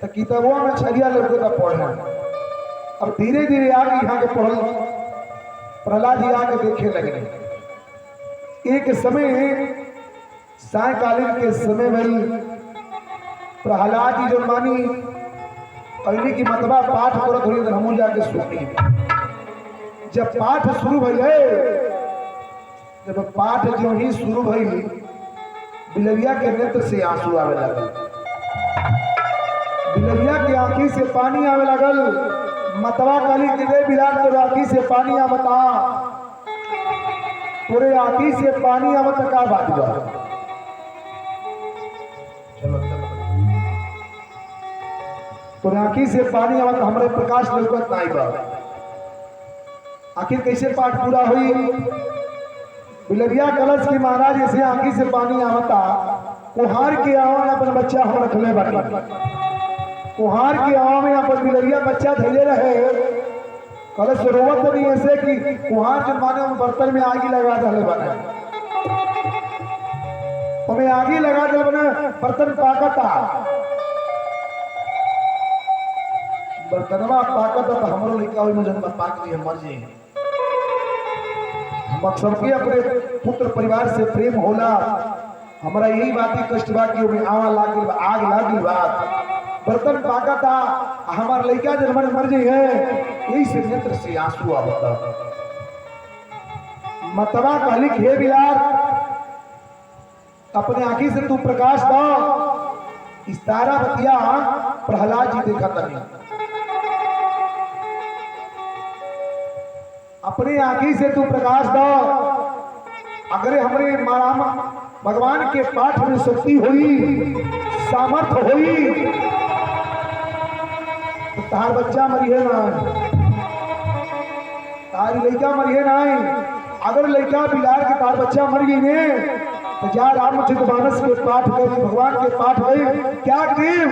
तो किताबों में छलिया लड़के का पढ़े। अब धीरे धीरे आगे यहाँ के पढ़ल प्रहलाद जी आके देखे लगे। एक समय सायकालीन के समय में प्रहलाद जी जो मानी पहले की मतबा पाठ करत हुई तो हमू जाके सुनी। जब पाठ शुरू भइले, जब पाठ जो ही शुरू भइल, बिलरिया के नेत्र से आंसू आवे लगल, बिलरिया की आंखी से पानी आवे लगल। मतवा काली के बिराट तो आंखी से पानी आवता, पूरे आंखी से पानी आवता, का बात बा? चलो पूरे आंखी से पानी आवता, हमारे प्रकाश लौकत नहीं बा। आखिर कैसे पाठ पूरा हुई? बिलरिया कलश की महाराज ऐसे आंखी से पानी आवता, कुहार के आवा अपन बच्चा हम रखले बाटी, कुहार के आवा में अपन बिलरिया बच्चा धैले रहे, कलश रोवत नहीं ऐसे कि कुहार जो माने बर्तन में आगी लगा दे बने, हमें आगी लगा दे बने, बर्तन पाकता, बर्तनवा पाकता तो हमरो लड़का हुई में जन्म पाक दिए मर जाए। हम सबके अपने पुत्र परिवार से प्रेम होला, हमारा यही बात ही कष्ट बा कि ओमे आवा लागिल बा, आग लागिल बा, बर्तन पाका था, हमार लड़का जब हमारे मर गई है, यही से नेत्र से आंसू आवता। मतवा कहली कि हे बिलार, अपने आंखी से तू प्रकाश दो। इस तारा बतिया प्रहलाद जी देखा तनी, अपनी आंखी से तू प्रकाश दो। अगर हमरे माराम भगवान के पाठ में शक्ति हुई, सामर्थ्य हुई, तो तार बच्चा मरिए ना, तारी लड़का मरिए ना। अगर लड़का बिलार के तार बच्चा मर गई ने, तो जा रामचरितमानस के पाठ कर, भगवान के पाठ कर, क्या टीम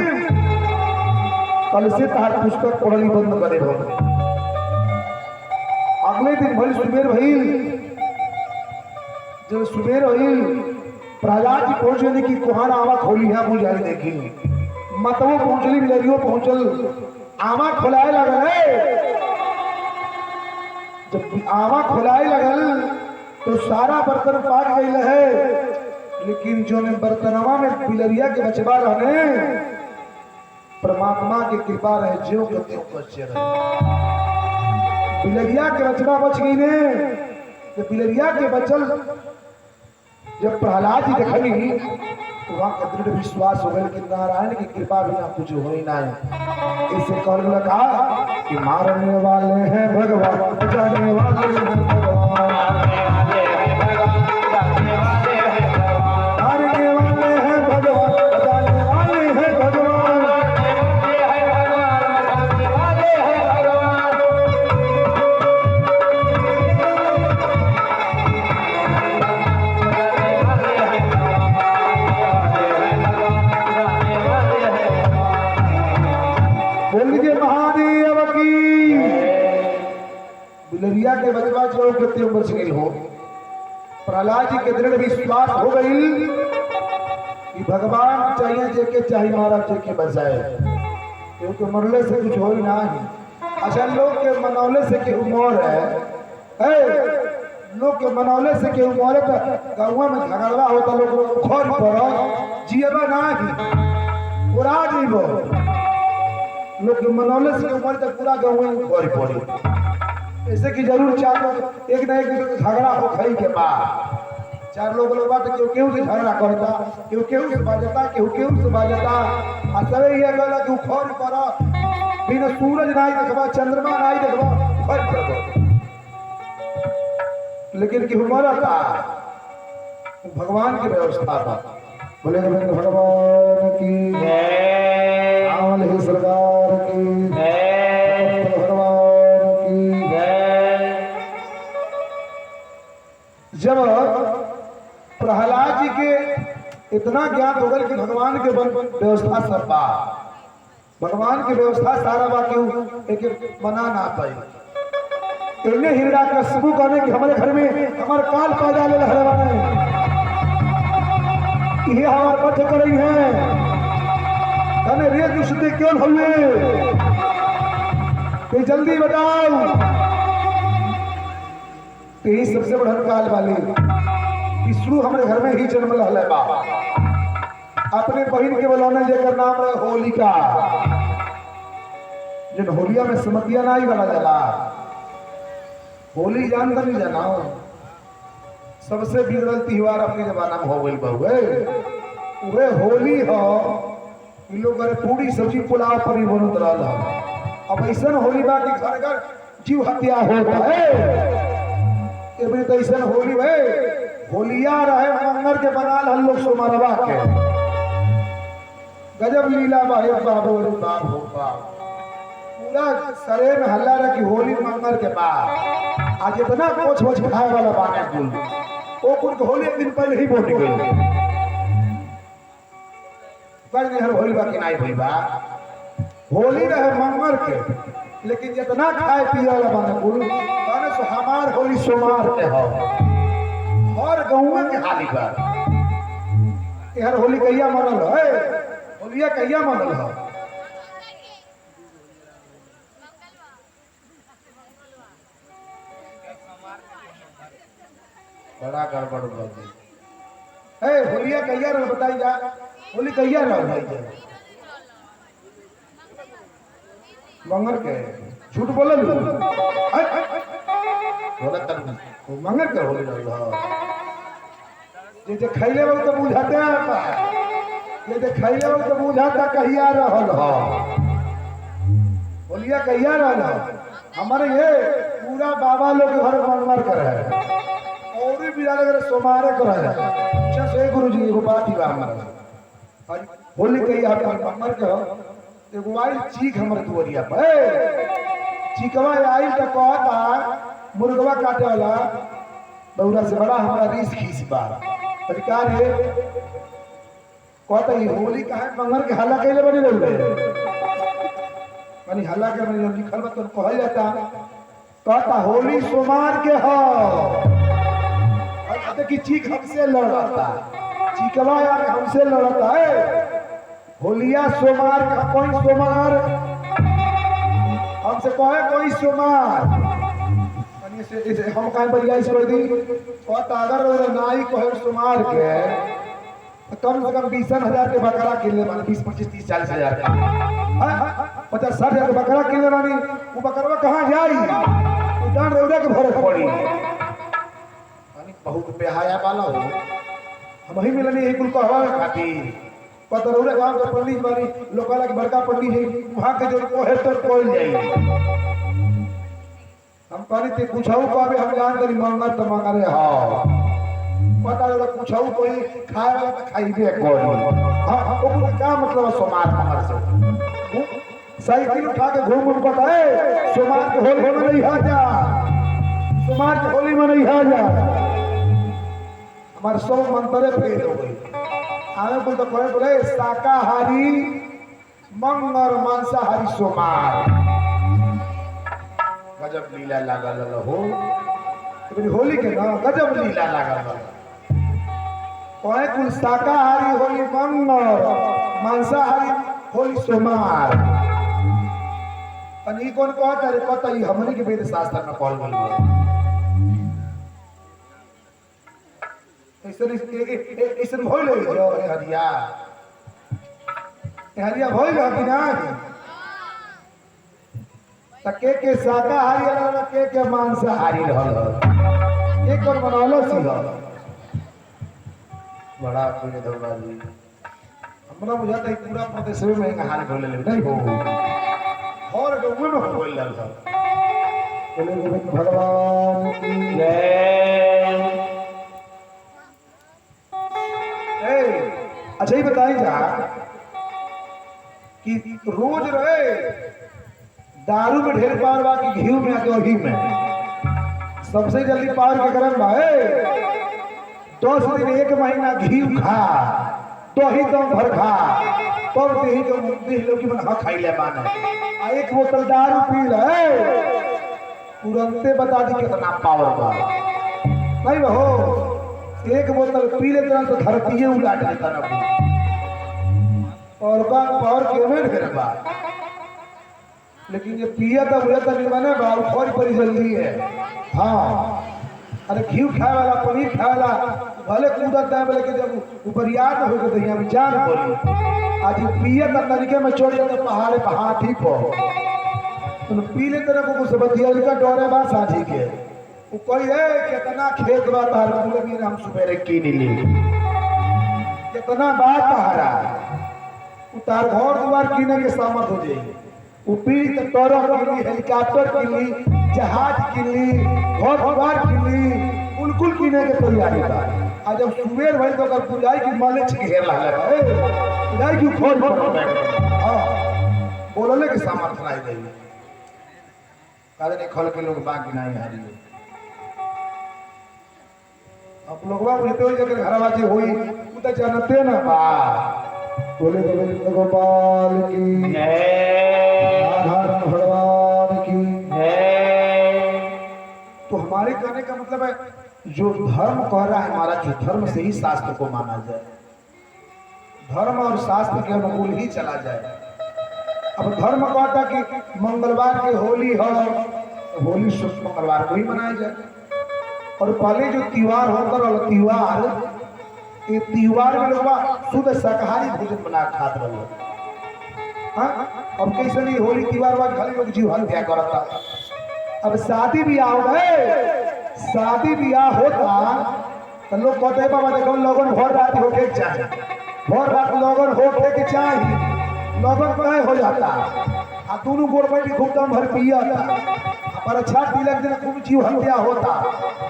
कल से तार पुस्तक पढ़नी बंद करे हो। अगले दिन भले सुबेर भइल, जब सुबेर भइल प्रहलाद जी पहुंच गए कि कुहान आवा खोली है, बुझाई देखी मतवो पहुंचली, बिलरियो पहुंचल, आवा खोलाए लगल है। जब आवा खोलाए लगल तो सारा बर्तन पाक गई है, लेकिन जो ने बर्तनवा में बिलरिया के बचवा रहने, परमात्मा की कृपा रहे, जो कहते बचे रहे। बिलरिया के बचवा बच गई ने, तो बिलरिया के बचल जब प्रहलाद जी देखली, तो वहां का दृढ़ विश्वास हो गया कि नारायण की कृपा बिना कुछ हो ही ना है। इसे कहने लगा कि मारने वाले हैं भगवान, बचाने वाले हैं भगवान, मारने वाले हैं भगवान, बचाने वाले हैं भगवान। महादेव की। बिलरिया के बचवा जो कृत्य बच गई हो, प्रहलाद जी के दृढ़ विश्वास हो गई कि भगवान चाहिए जेके चाहिए महाराज जेके बचाए, क्योंकि मरले से कुछ हो ही ना ही। अच्छा, लोग के मनौले से के उमर है, लोग के मनौले से के उमर है, तो गाँव में झगड़वा होता, लोग खोर पर जियबा ना ही उड़ा जीवो, लोग के मनौले से उमर तक पूरा गाँव में खोर पड़ी। ऐसे कि जरूर चार लोग एक ना एक झगड़ा हो खई के बाद, चार लोग बात केहू केहू से झगड़ा करता, केहू केहू से बाजता, केहू केहू से बाजता। आ सबे ये कहला कि खोर पर बिना सूरज नहीं देखबा, चंद्रमा नहीं देखबा, खोर पर। लेकिन केहू मरता, भगवान की व्यवस्था था। बोले गोविंद भगवान की जय, आमल ही सरकार की जय, भगवान की जय। जब प्रहलाद जी के इतना ज्ञान हो गया कि भगवान के व्यवस्था सब बा, भगवान की व्यवस्था सारा बा, क्यों एक बना ना पाई। इन्हें हिरड़ा कस्बू कहने कि हमारे घर में हमारे काल पैदा ले रहे, ये हमारे पथ कर रही है, कहने रे दुष्ट क्यों हुए, तो जल्दी बताओ। तो यही सबसे बड़ा काल वाली विष्णु हमारे घर में ही जन्म लहले बा। अपने बहन के बोलौने जेकर नाम है होलिका, जिन होलिया में समतिया नहीं बना जाला। होली जानता नहीं जाना, सबसे बिगड़ल त्योहार अपने जमाना में हो गई बहुए, वे होली हो। लोग पूरी सब्जी पुलाव पर ही बनत रहा। अब ऐसा होली बा कि घर घर जीव हत्या होता है। तो ऐसा होली है, होलिया रहे मंगर के बनाल हम लोग सोमरवा के गजब लीला बाहे बाबू बाप हो बाप, पूरा सरे में हल्ला रहा कि होली मंगर के बाद आज इतना कोच वोच खाए वाला बात कुल, वो कुल होली एक दिन पहले ही बोल गई। हर होली बा कि नहीं होली बा, होली रहे मंगर के, लेकिन जितना खाए पिए वाला बाने कुल कहने सो हमार होली सोमार के हो, और गाँव के हाली बा। यार होली कहिया मनल है, होलिया कहिया मनल है। बड़ा गड़बड़ बाजी, होलिया कहिया रहो बताई जा, होली कहिया रहो भाई जा मंगर के झूठ बोले लो मंगर के होली रहो जे खैले वक्त तो बुझाते ये खैले वक्त तो बुझाता कहिया रहल हो होलिया कहिया रहल हो। हमारे ये पूरा बाबा लोग के घर मनमर कर है और भी बिराले करे सोमारे कर है। अच्छा से गुरु जी एगो बात ही बा हमारा होली कहिया मनमर के हो एगो आइल चीख हमर दुवरिया पे चीकवा आइल त कहता मुर्गवा काटे वाला बौरा से बड़ा हमारा रिस खीस बा अधिकार है कहता ये होली काहे मंगर के हल्ला कैले बनी रहे मानी हल्ला के बनी लिखल बा तो कहल जाता कहता होली सोमार के हो कहते कि चीख हमसे लड़ता चीकवा यार हमसे लड़ता है होलिया सोमार का कोई सोमार हमसे कहे कोई सोमार से हम कहे बढ़िया इस कर दी कहता अगर नाई कहे सोमार के कम से कम 20,000 के बकरा किले माने 20, 25, 30, 40 हजार का 50, 60 हजार के बकरा किले मानी वो बकरवा कहाँ जाई उदान रौदा के भरे पड़ी मानी बहुत बेहाया वाला हो हम ही मिलनी एक कुल कहवा खातिर पता रौदा गांव के पंडित मानी लोकाला के बड़का पंडित है वहां के जो कोहे तो कोई जाई हम कहनी ते पूछाऊ कहबे हम जान करी मंगर तो मंगरे हां पता लगा पूछाऊ कोई खाए वाला तो खाइबे कोई हां ओकरा का मतलब सोमार मंगर से साइकिल उठा के घूम घूम बताए सोमार के होली में नहीं आ जा सोमार के होली में नहीं आ जा हमारे सब मंत्रे फेल हो गई आगे कोई तो कहे बोले शाकाहारी मंगर मांसाहारी सोमार गजब लीला लागल हो होली के ना गजब लीला लागल कहे कुल शाकाहारी होली मंगर मांसाहारी होली सोमार अनी कौन कहता रे कहता ई हमनी के वेद शास्त्र में कहल गइल ऐसे भइल हो हरिया हरिया भइल हो कि ना के शाकाहारी रहल के मांसाहारी रहल एक और बनौलो सी बड़ा कोई धोला जी हमरा बुझाता है पूरा प्रदेश में हाल भोले नहीं हो और गौवे में हो गइल था बोले गोविंद भगवान की जय। अच्छा ही बताई जा कि रोज रहे दारू में ढेर पावर बा कि घी में आके घी में सबसे जल्दी पावर के करम बा 10 दिन 1 महीना घी खा तो ही दम भर खा तब देही के देह लोग मन हा खाइले बाने आ एक बोतल दारू पी ले तुरंते बता दी कितना पावर बा नहीं हो एक बोतल पी ले तो धरती उलाट देता ना और का पावर केमें कर बा लेकिन ये पिया तो बुझा तो नहीं बने बा थोड़ी परी जल्दी है हाँ अरे घी खाए वाला पनीर खाए वाला भले कूदत है बोले कि जब ऊपर याद हो गए तो जान बोली आज पिया का तरीके में छोड़ जाते पहाड़ पे हाथी को तो पी लेते ना कुछ बतिया का डोरे बा साझी के वो कोई है कितना खेत बा तार बोले हम सुबह की ली कितना बात पहाड़ा उतार घर द्वार कीने के सामर्थ हो जाएगी वो पी टोरा किली हेलीकॉप्टर किली जहाज किली घर द्वार किली उनकुल कीने के तैयारी बा आज जब सुबेर भइल तो कर पुजाई की माले घेर लाले बा पुजाई की खोज पर हां बोलले के सामर्थ नहीं देई कारण ने खल के लोग बाग नहीं हारी अब लोगवा कहते हो जकर घरवाजी होई उ त जानते ना बा बोले गोविंद गोपाल की जय राधा भगवान की जय। तो हमारे कहने का मतलब है जो धर्म कह रहा है हमारा जो धर्म से ही शास्त्र को माना जाए धर्म और शास्त्र के अनुकूल ही चला जाए। अब धर्म कहता कि मंगलवार के होली हो होली शुभ मंगलवार को ही मनाया जाए और पहले जो त्योहार होता रहा त्योहार ये त्योहार में लोग शुद्ध शाकाहारी भोजन बना खात रहो। अब कैसे नहीं होली त्योहार में खाली लोग जीव हत्या करता। अब शादी ब्याह होता तो लोग कहते हैं बाबा देखो लोगन भर रात होके चाहिए, भर रात लोगन होके के चाहिए, लोगन तय हो जाता आ दोनों गोड़ बैठी खूब दम भर पिया पर अच्छा तिलक दिन खूब जीव हत्या होता,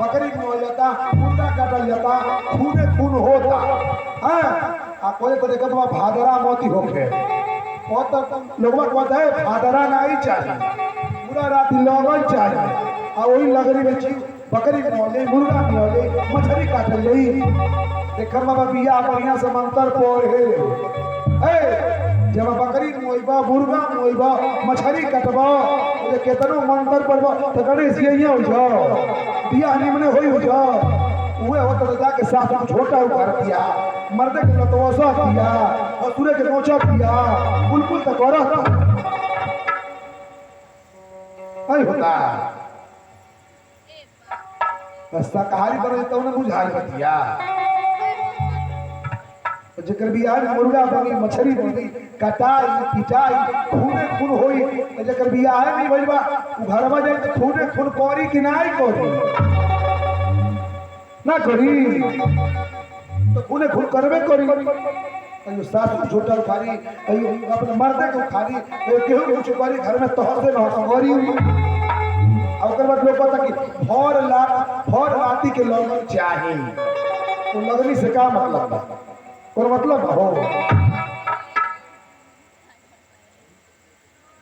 बकरी हो जाता, मुर्गा काटल जाता, खूने खून होता। हाँ कोई को देखो तो भादरा मोती होके और तक लोग कहते हैं भादरा नहीं चाहिए, पूरा रात लोगन चाहिए और वही लगरी में जीव बकरी मिले, मुर्गा मिले, मछली काटल जाई। देखर बाबा बिया बढ़िया से मंत्र पढ़े जब बकरी मोइबा, मुर्गा मोइबा, मछली कटबा तो केतनो मंत्र पढ़बा तो गणेश जी हो जाओ बिया निमने होई हो जाओ उहे होत तो जाके साथ छोटा उखाड़ दिया, मर्दे के लतवसा दिया और सूर्य के नोचा दिया, बुलबुल तक करत नहीं होता। शाकाहारी बने तो उन्हें बुझाई बतिया जकर बिहार मुर्गा बनी, मछली बनी, कटाई पिटाई खूने खून होई जकर बिहार नहीं भइबा उ घरवा जाए तो खूने खून करी कि नहीं करी ना करी तो खूने खून करबे करी। कहियो सासू छोटा उखारी, कहियो अपने मर्दे को उखारी, केहू कुछ करी घर में तोहर से न करी। और बाद लोग कहता कि भर राती के लगन चाहिए तो लगनी से क्या मतलब है, और मतलब हो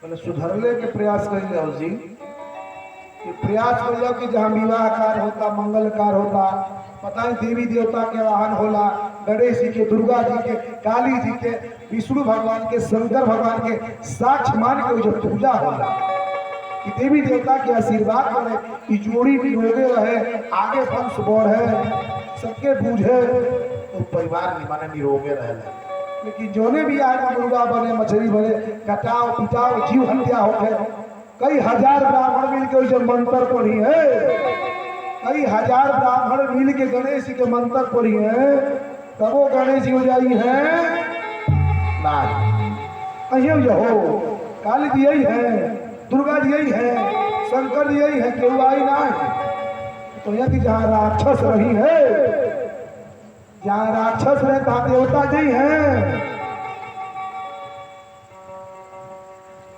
मैंने सुधरले के प्रयास कर जाओ जी कि प्रयास कर जाओ कि जहाँ विवाह कार्य होता, मंगल कार्य होता, पता नहीं देवी देवता के वाहन होला, गणेश जी के, दुर्गा जी के, काली जी के, विष्णु भगवान के, शंकर भगवान के साक्ष्य मान के जो पूजा होला कि देवी देवता के आशीर्वाद करे कि जोड़ी भी रोगे रहे, आगे वंश बढ़े, सबके बूझे तो परिवार निमाने निरोगे रहे। लेकिन जोने भी आज मुर्गा बने, मछली बने, कटाओ पिटाओ जीव हत्या हो गए, कई हजार ब्राह्मण मिल के जब मंत्र पढ़ी है, कई हजार ब्राह्मण मिल के गणेश जी के मंत्र पढ़ी है, तब वो गणेश जी हो जाई है ना हो, काली जी यही है, दुर्गा जी यही है, शंकर जी यही है, केहू आई ना तो यह कि जहाँ राक्षस रही है, जहाँ राक्षस रहे तहाँ देवता जी हैं।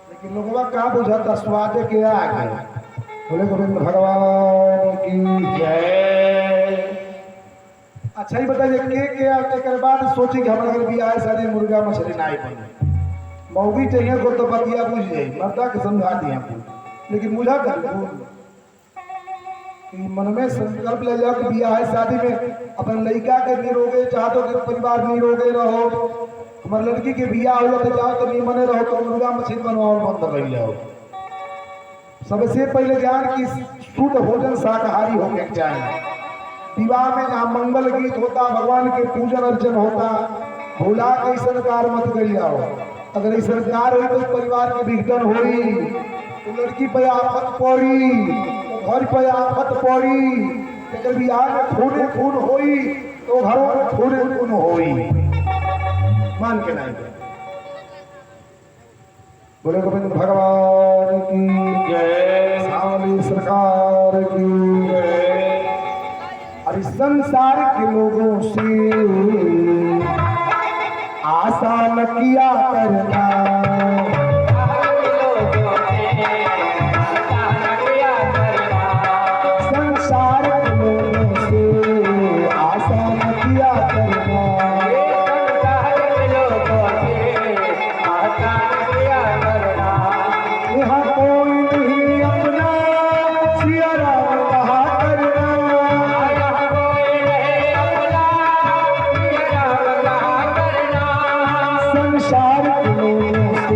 लेकिन लोगों का बुझाता स्वाद के आगे बोले गोविंद भगवान की जय। अच्छा ही बताइए के बाद सोची कि हमारे घर भी आए सारे मुर्गा मछली ना बने, मौगी चाहिए को तो बतिया बुझ जाए, मर्दा के समझा दिए आपको। लेकिन मुझा कर मन में संकल्प ले जाओ कि बियाह है शादी में अपन लड़का के निरोगे चाहतो कि परिवार निरोगे रहो, हमारे लड़की के बियाह हो जाते जाओ तो निमने रहो तो मुर्गा मछली बनवाओ बंद कर जाओ। सबसे पहले जान कि शुद्ध भोजन शाकाहारी होने चाहिए। विवाह में जहाँ मंगल गीत होता, भगवान के पूजन अर्चन होता, भूला के सरकार मत कर जाओ। अगर इस सरकार हुई तो परिवार के विघटन हुई, तो लड़की पे आफत पड़ी, घर पे आफत पड़ी, अगर बिहार में खूने खून होई तो घरों में खूने खून होई। मान के नहीं बोले गोविंद भगवान की जय, सावली सरकार की जय। अरे संसार के लोगों से आसान किया करना, संसार के लोगों से आसान किया करना, यहाँ कोई नहीं अपना सिया राम कहा करना, संसार के लोगों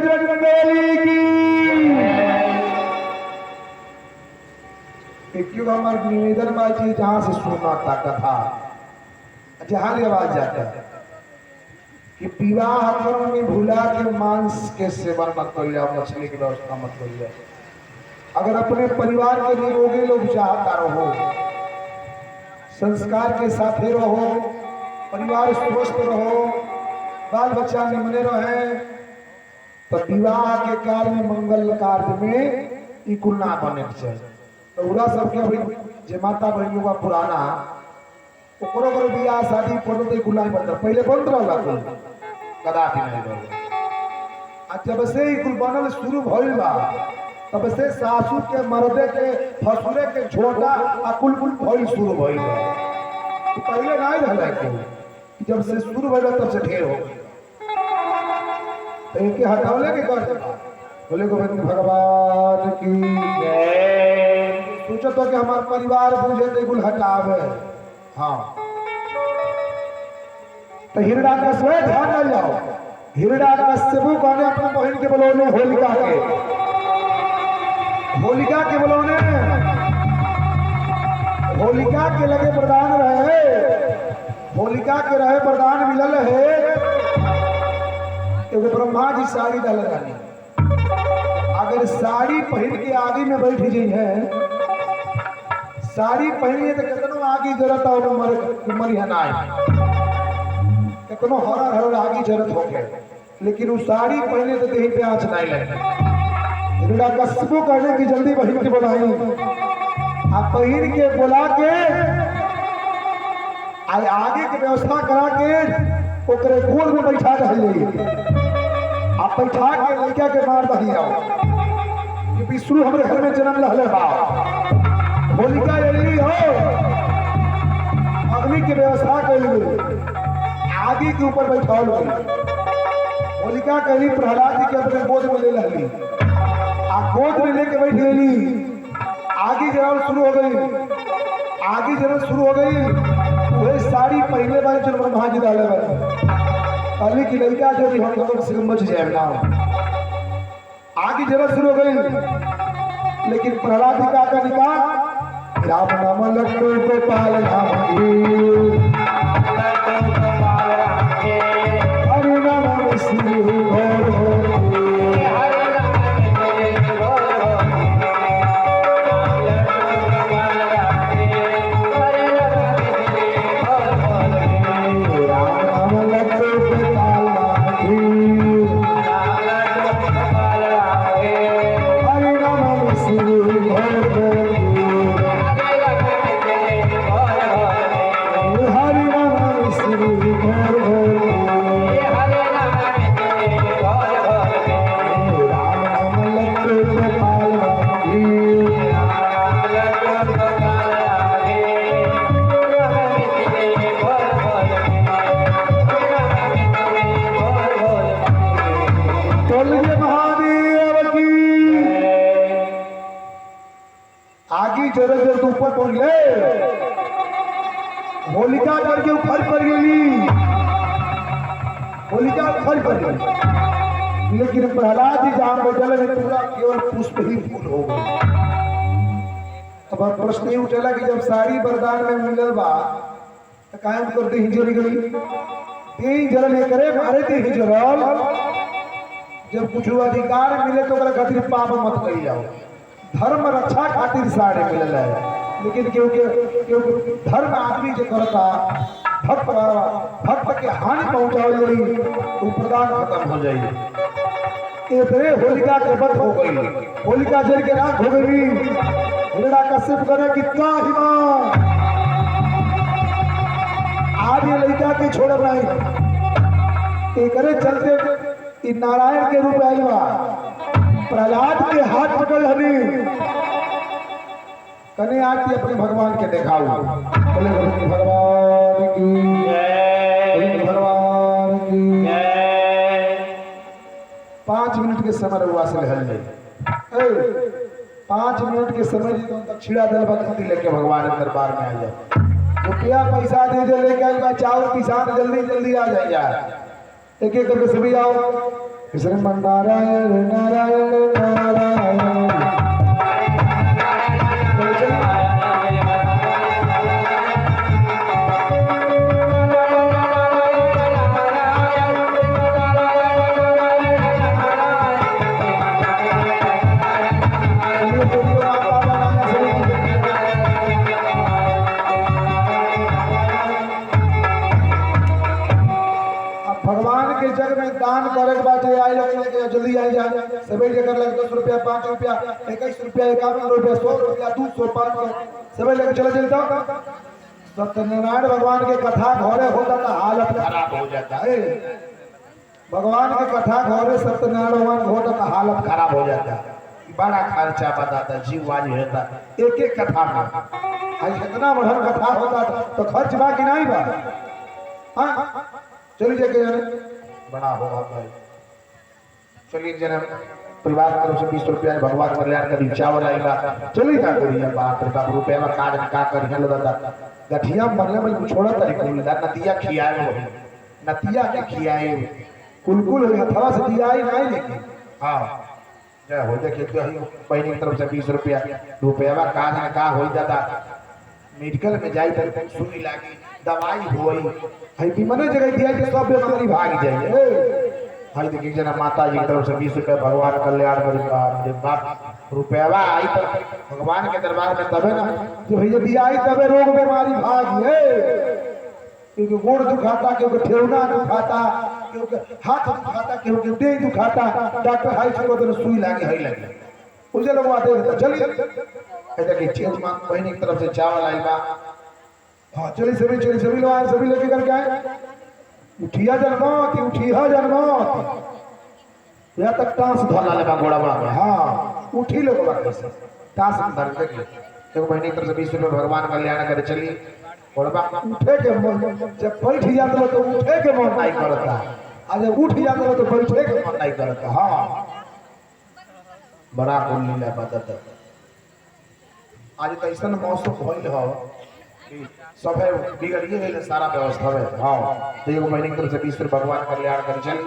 बजरंग बली की। क्यों हमारे निवेदन बाजी जहां से सुनना ताकत था जहां ले आवाज जाता है कि विवाह कर्म में भूला के मांस के सेवन मत करिए, मछली की व्यवस्था मत करिए। अगर अपने परिवार के निरोगी लोग चाहता रहो, संस्कार के साथ रहो, परिवार स्वस्थ रहो, बाल बच्चा निमने रहे, तो विवाह के कार्य में मंगल कार्य में ई कुल ना बने के चाहिए। तो उड़ा सबके अभी जे माता बहनों का पुराना ओकरो पर बियाह शादी कोनो तो कुल नहीं बनता, पहले बंद रहला कुल कदापि नहीं बनता। आज जब से ई कुल बनल शुरू भइल बा तब से सासू के मर्दे के फसुरे के छोटा आ कुल कुल भइल शुरू भइल बा। पहले नहीं रहला के जब से शुरू भइल तब से ढेर हो गई। तो इनके हटावले के कर बोले गोविंद भगवान की जय। सोचो तो कि हमारे परिवार बुझे तो कुल हटावे। हाँ तो हिरण्यकश्यप ध्यान न जाओ, हिरण्यकश्यप कहने अपने बहन के बोलोने होलिका के बोलोने होलिका के लगे वरदान रहे, होलिका के रहे वरदान मिलल है। एगो ब्रह्मा जी साड़ी डाल रानी, अगर साड़ी पहन के आगे में बैठ गई है, साड़ी पहनिए तो कितनों आगे जरूरत हो मरिहना कितनों हरा हरा आगे जरूरत हो गए, लेकिन वो साड़ी पहने तो कहीं पे आँच नहीं लगे। हिरण्यकश्यप करने की जल्दी बहन के बुलाई, आप बहन के बुला के आगे की व्यवस्था करा के ओकरे गोल में बैठा रही, आप बैठा के लड़का के मार दही आओ। विष्णु हमारे घर में जन्म लहले बा, होलिका यही हो, अग्नि की व्यवस्था कर आगे के ऊपर बैठाओ गई। होलिका कहीं प्रहलाद जी के अपने गोद में ले लहली, गोद में लेके बैठ गई। आगे जरूर शुरू हो गई, आगे जरूर शुरू हो गई। वही साड़ी पहले बार जो ब्रह्मा जी डाले बारे पहले की लड़का जो हम लोग से बच जाए ना, आगे जरूर शुरू हो गई। लेकिन प्रहलाद जी का निकाह राम नाम लड्डू गोपाल नाम हरि नाम श्री ऊपर पहुंच गए। होलिका करके उखड़ पड़ गई, होलिका उखड़ पड़ गई, लेकिन प्रहलाद जी जहां बैठल है पूरा केवल पुष्प ही फूल हो गए। अब प्रश्न ये उठेला कि जब सारी वरदान में मिलल बा तो कायम करते ही जल गई, यही जल ये करे मारे थे ही जल। जब कुछ अधिकार मिले तो खातिर पाप मत कही जाओ, धर्म रक्षा खातिर साड़े मिलल है। लेकिन क्योंकि धर्म आदमी जो करता भक्त के हानि पहुंचाओ तो प्रदान खत्म हो जाएगी। इतने होलिका के बद हो गई, होलिका जल के राख हो गई। हिरण्यकश्यप करे कितना हिम्मत, आज ये लड़का के छोड़ नहीं, करे चलते नारायण के रूप आयल बा, प्रहलाद के हाथ पकड़ हनी कने आके अपने भगवान के देखाओ। बोले भगवान की जय, भगवान की जय। 5 मिनट के समय हुआ से हल जाए, 5 मिनट के समय जी तो दक्षिणा दल भक्ति लेके भगवान के दरबार में आ जाए। रुपया पैसा दे दे लेके आई, चावल किसान जल्दी जल्दी आ जाए, एक एक करके सभी आओ। श्रीमन नारायण नारायण नारायण। भगवान के जग में दान करे के बाटे आई लेके जल्दी आई जा सभी जगह लग 10 रुपया 5 रुपया 21 रुपया 51 रुपया 100 रुपया 200 500 सभी लेके चले चलता। सत्यनारायण भगवान के कथा घरे होता तो हालत खराब हो जाता है। भगवान के कथा घरे सत्यनारायण भगवान होता तो हालत खराब हो जाता। बड़ा खर्चा बताता जीव वाली होता एक एक कथा में। आज इतना बड़ा कथा होता तो खर्च बा कि नहीं बा। हाँ चलिए जाके जाने बड़ा होगा भाई। चलिए जन्म परिवार की तरफ से 20 रुपया भगवान कल्याण करी चावल आएगा चलिए जा करिए बाप रे बाप रुपया में काज का करिए लो दादा गठिया मरले में छोड़ा तरीके लो नतिया खियाए हो नतिया के खियाए कुलकुल हो हथवा से दिया ही नहीं लेके। हां जय हो देखिए तो ही पहली तरफ से 20 रुपया काज का हो दादा मेडिकल में जाई तो सुई लागी दवाई होई है कि मने जगह दिया कि सब बीमारी भाग जाए। हाय देखिए जना माता जी की तरफ से 20 रुपया भगवान कल्याण करी बाप रुपयावा आई तो भगवान के दरबार में तबे ना जो भैया दिया आई तबे रोग बीमारी भाग है। क्योंकि गोड़ दुखाता क्योंकि ठेवना दुखाता क्योंकि हाथ दुखाता क्योंकि देह दुखाता डॉक्टर हाई से तो सुई लागे है लगे उसे लोग आते हैं। चलिए ऐसा कि चीज मां बहन की तरफ से चावल आई बा। हाँ चलिए सभी लोग आए सभी लेके करके आए। उठिया जनमत उठिया जनमत यहाँ तक टांस धोला लेबा घोड़ा बड़ा। हाँ उठी लोग कैसे टांस धर देखिए देखो बहन की तरफ से 20 रुपये भगवान कल्याण करे। चलिए घोड़ा उठे के मन जब बैठ जाते तो उठे के मन नहीं करता आज उठ जाते तो बैठे के मन नहीं करता। हाँ बड़ा कुल लीला बदत आज तो ऐसा मौसम भइल हो कि सब है बिगड़िए गए सारा व्यवस्था है। हाँ तो एगो महीने की तरफ से 20 रुपये भगवान कल्याण कर चल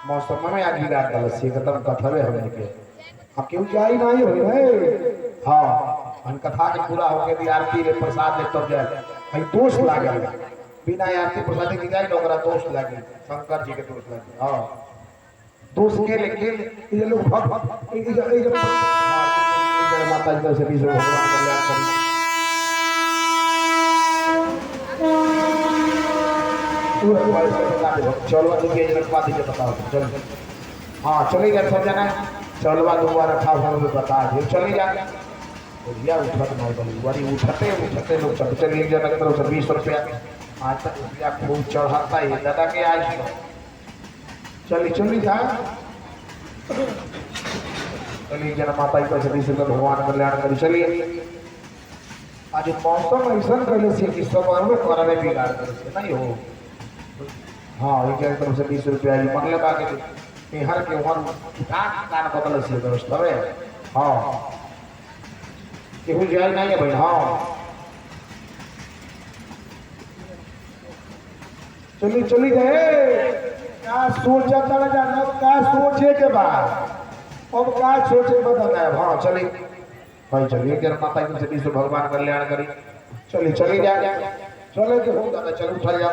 मौसम में आज बिगाड़ दल से एकदम कथवे हमने के हम क्यों जाई नहीं होई है। हाँ हम कथा के पूरा होके भी आरती में प्रसाद ले तब जाए भाई दोष लागल बिना आरती प्रसाद के जाए ओकरा दोष लागे शंकर जी के दोष लागे। हाँ दोष के लेके ये लोग भक्त माता जी से 20 रुपये भगवान कल्याण करें। चलवा दूंगी रखवा दीजिए बताओ चल। हाँ चले गए सब जाना चलवा दूंगा रखा हुआ बता दे चले जाए भैया उठत नहीं बनी बड़ी उठते लोग चल चलिए जना की तरफ से 20 रुपया आज तक रुपया खूब चढ़ाता है दादा के आज चली जा चलिए जना माता की तरफ से 20 रुपये भगवान कल्याण करी। चलिए आज मौसम ऐसा पहले से कि सब करने बिगाड़ कर नहीं हो। हाँ एक तरफ से 20 रुपया मतलब आगे हर के उमर कान बदल से व्यवस्था है। हाँ केहू जाए नहीं है भाई। हाँ चली गए क्या सोचा चला जाना क्या सोचे के बाद अब क्या सोचे बताना है। हाँ चलिए भाई चलिए क्या माता की से 20 भगवान कल्याण करी। चली जा चले के हो दादा चल उठा जा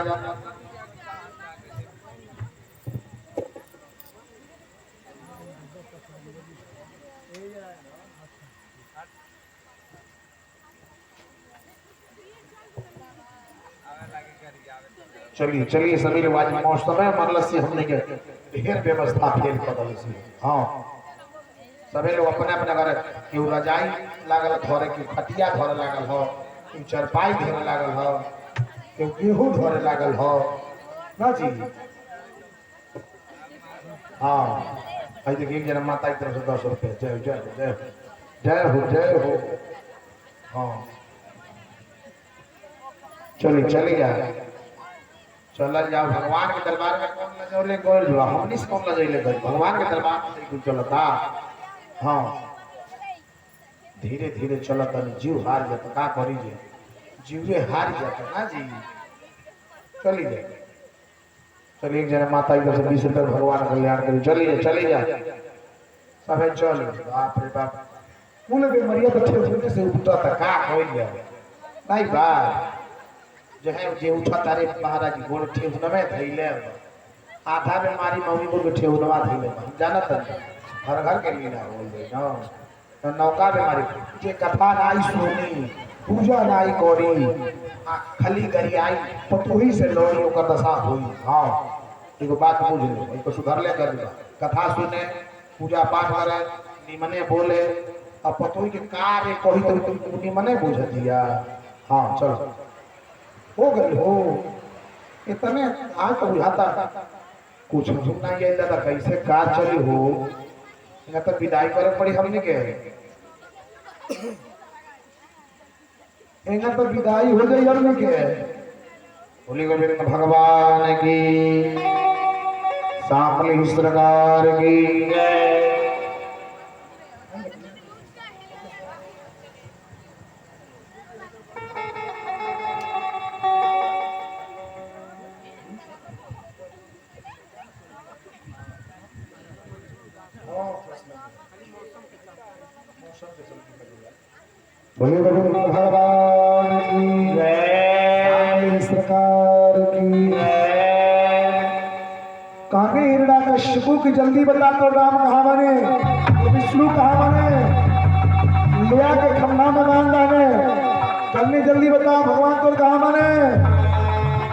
चलिए सभी लोग आज मौसम है मतलब से हमने के ढेर व्यवस्था फेल बदल से। हाँ सभी लोग अपने अपने घर केहू रजाई लागल धरे केहू खटिया धरे लागल हो केहू चरपाई धरे लागल हो केहू गेहूं धरे लागल हो ना जी। हाँ भाई देखिए जना माता की तरफ से 10 रुपये जय जय जय जय हो। हाँ चलिए जा चल जाओ भगवान के दरबार में कौन लजौले गोल जो हमनी से कौन लजौले गए भगवान के दरबार में कुछ चलता। हाँ धीरे धीरे चलता जीव हार जाता का करी जे जीवे हार जाता ना जी। चली जाए चलिए एक जना माता इधर से 20 रुपये भगवान कल्याण करी चलिए जा सब चल बाप रे बाप बोले के मरिया तो ठेवने से उठा था का हो गया नहीं बात जो है जे उठा तारे महाराज गोड़ ठेवना में धइले आधा में मारी मम्मी को ठेवनवा धइले जानत हर घर के लीला बोल दे न नौका में मारी जे कथा नाई सुनी पूजा नाई कोरी खाली करी आई पतोही से लोरी ओकर दशा हुई हां एगो बात बुझ ले इनको सुधार ले कर कथा सुने पूजा पाठ करे निमने बोले अब पतोही के कार्य कोई तो तुम निमने बुझ दिया हां चलो हो गई हो इतने आज तो बुझाता कुछ सुनना ये दादा कैसे काज चली हो ना तो विदाई करे पड़ी हमने के इनका तो विदाई हो जाए हमने के बोली गोविंद भगवान की सांपली सरकार की बोले गोविंद भगवान की जय सरकार की कहानी हिरणा कश्यपु की जल्दी बता तो राम कहा बने विष्णु कहा बने लिया के खम्भा में बांध डाले जल्दी जल्दी बताओ भगवान को कहा बने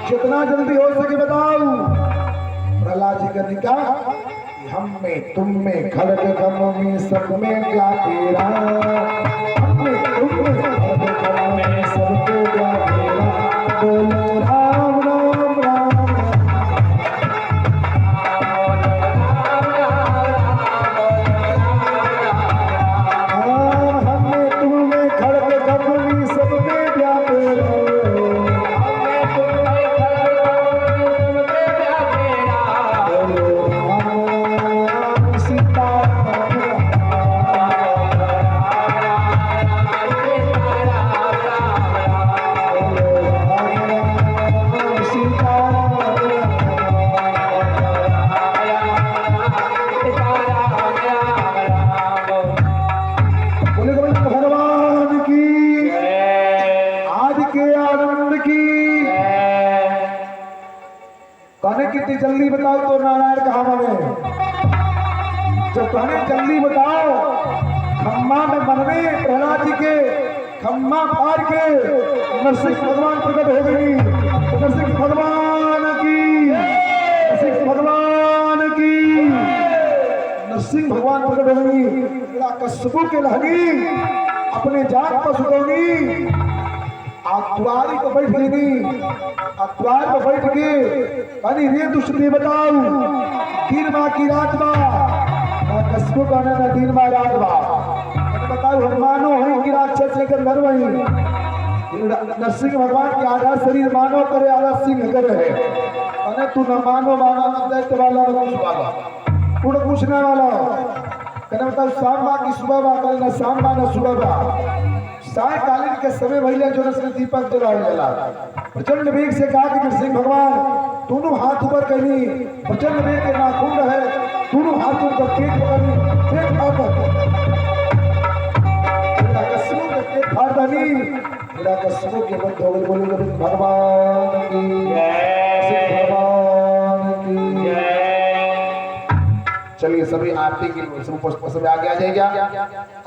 जितना जल्दी हो सके बताओ प्रहलाद जी का निकाह हम में तुम में खड़ग गम में सब में क्या तेरा हम में तुम में खड़ग गम में सबको क्या तेरा बोलो राम राम राम हम में तुम में खड़ग गम में सब में क्या तेरा कितनी जल्दी बताओ तो नारायण कहा बने जब कहने जल्दी बताओ खम्मा में बनने प्रहलाद जी के खम्मा फाड़ के नरसिंह भगवान प्रकट हो गई नरसिंह भगवान की नरसिंह भगवान की नरसिंह भगवान प्रकट हो गई कश्यपु के लहनी अपने जात पर सुतौनी द्वारी पर बैठ गई द्वार पर बैठ के अरे रे दुष्ट ने बताओ दिन माँ की रात कश्यपु कहने ना दिन माँ रात बताओ हम मानो है कि राक्षस लेकर घर वही नरसिंह भगवान के आधा शरीर मानो करे आधा सिंह करे है अने तू न मानो माना न दैत्य वाला न कुछ वाला पूर्ण पूछने वाला कहना बताओ शाम माँ की सुबह बा कल न शाम माँ न सुबह बा सायकालीन के समय भैया जो ने दीपक जला प्रचंड वेग से कहा कि नरसिंह भगवान दोनों हाथ ऊपर करी प्रचंड वेग के नाखून रहे दोनों हाथ ऊपर पेट पकड़ी पेट फाड़ दनी कश्यपु के बंद हो गए बोले भगवान की जय भगवान की जय चलिए सभी आरती की सब आगे आ जाएगा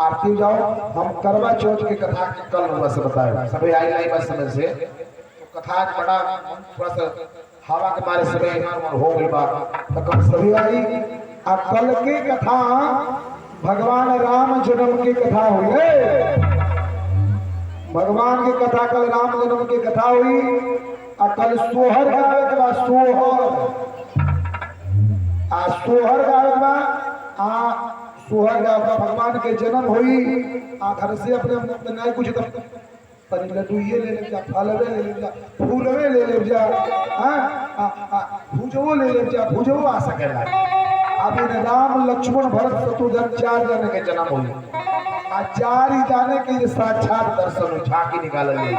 आरती जाओ हम करवा चौथ की कथा कल हुआ से बताए सभी आई लाई बस समय से तो कथा बड़ा थोड़ा सा हवा के मारे समय हो गई बात तो कल सभी आई और कल की कथा भगवान राम जन्म की कथा हुई भगवान की कथा कल राम जन्म की कथा हुई और कल सोहर गावे के बाद सोहर गावे के बाद सोहर गावे भगवान के जन्म हुई घर से अपने नहीं कुछ तनी लड्डू ये ले ले जा फलवे ले ले जा फूलवे ले ले जा भुजवो ले ले जा भुजवो आ सकेला अब इन राम लक्ष्मण भरत शत्रुघ्न 4 जने के जन्म हुई आ 4 ही जाने के साक्षात दर्शन झांकी निकाल ली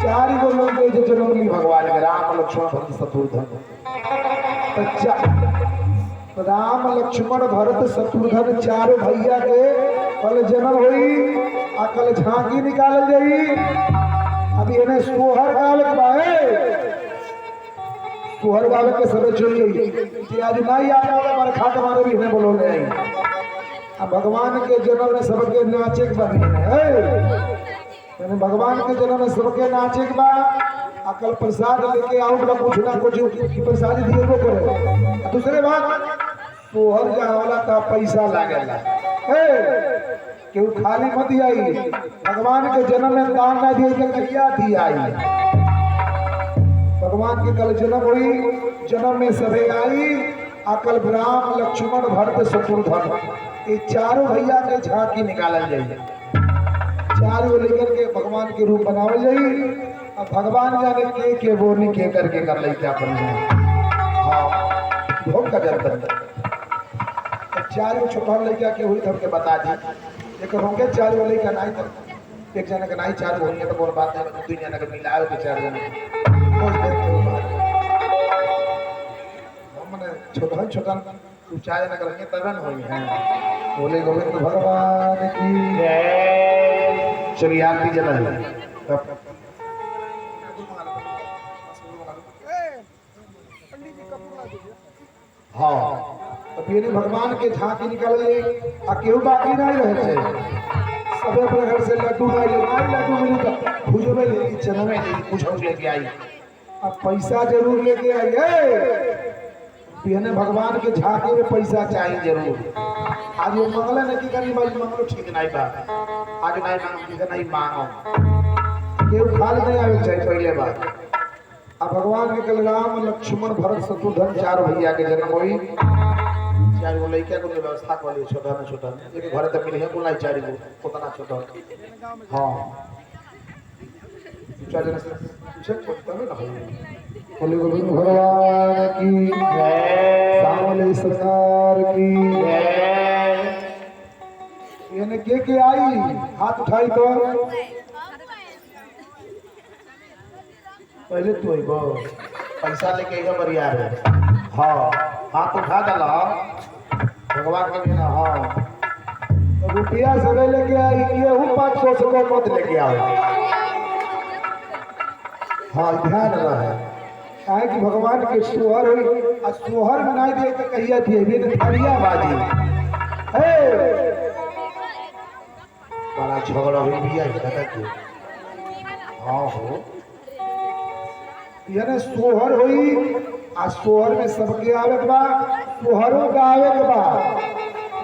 4 ही लोग के जन्म ली भगवान के राम लक्ष्मण भरत शत्रुघ्न राम लक्ष्मण भरत शत्रुघ्न चार भैया के कल जन्म हुई आ कल झांकी निकाल गई। अभी इन्हें सोहर गाल बाए सोहर गाल के सब चल गई आज नहीं आता बरखा के मारे भी इन्हें बोलो ले आई। अब भगवान के जन्म में सबके नाचे के बनी है भगवान के जन्म में सबके नाचे के बाद अकल प्रसाद लेके आओ कुछ ना कुछ प्रसाद दिए करे। दूसरे बात सोहर वाला का पैसा लागेला केहू खाली मत आई भगवान के जन्म में दान ना दिए तो कहिया थी आई। भगवान के कल जन्म हुई जन्म में सभे आई अकल राम लक्ष्मण भरत शत्रुघ्न ये चारों भैया के झांकी निकालल जाए चारों लेकर के भगवान के रूप बनावल जाए। अब भगवान जाने के बोनी के करके कर ले क्या कर हाँ भोग का जरूरत चारों छोटा लड़का के हुई हमके बता दी लेकिन होंगे चारों लड़का नहीं तो एक जना का नहीं चार होंगे तो बोल बात है दो जना का मिलाओ के चार जना हमने छोटा छोटा चार जना करेंगे तबन होई है बोले गोविंद भगवान की जय। चलिए आरती जला हाँ तो फिर भगवान के झांकी निकल गए आ केहू बाकी नहीं रहे थे सबे अपने घर से लड्डू नहीं ले लड्डू मिली तो भुजो में ले चना में ले कुछ लेके आई अब पैसा जरूर लेके आई है पिहने भगवान के झांकी में पैसा चाहिए जरूर। आज वो मंगल नहीं की करी भाई मंगलो ठीक नहीं बा आज नहीं मांगो नहीं मांगो केहू खाली नहीं आवे चाहिए पहले बात। अब भगवान के कल राम लक्ष्मण भरत शत्रुघ्न चार भैया के जन्म हुई चार गो लड़का को व्यवस्था कर लिए छोटा में छोटा एक घर तक मिली है बोला चार गो उतना छोटा हाँ चार जना से पूछे ना बोले गोविंद भगवान की जय सामले सरकार की जय। यानी के आई हाथ उठाई तो पहले तू आइबो पैसा लेके आइबो बरिया रे हाँ हाथ उठा डाला भगवान के बिना हाँ तो रुपया सब लेके आई ये हूँ 500 से कम मत लेके आओ हाँ ध्यान रहे काहे कि भगवान के सोहर हुई आ सोहर में नहीं दे तो कहिया थी ये तो थरिया बाजी हे बड़ा झगड़ा हुई भी है कहता कि हाँ हो यानी सोहर हुई आ सोहर में सबके आवे के बा सोहरों का आवे के बा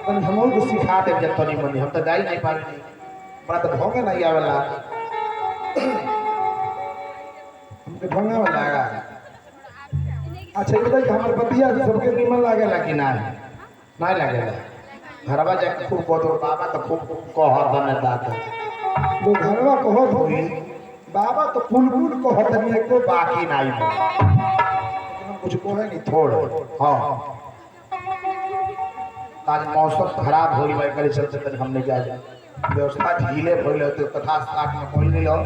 तन हमहु को सिखा दे जतनी मनी हम तो गाई नहीं पावे बड़ा तो ढोंगे नहीं आवेला हमके ढोंगा वाला लगा। अच्छा ये बताइए हमारे पतिया सबके निमन लागेला कि ना नहीं लागेला घरवा जाके खूब बोल बाबा तो खूब कहत बने दाता वो घरवा कहत होई बाबा तो पुलपुल कहत नहीं एको बाकी नहीं कुछ को है नहीं थोड़ा हाँ आज मौसम खराब हो गई करे चलते तक हमने क्या व्यवस्था ढीले भइले तो कथा स्टार्ट में कोई नहीं हो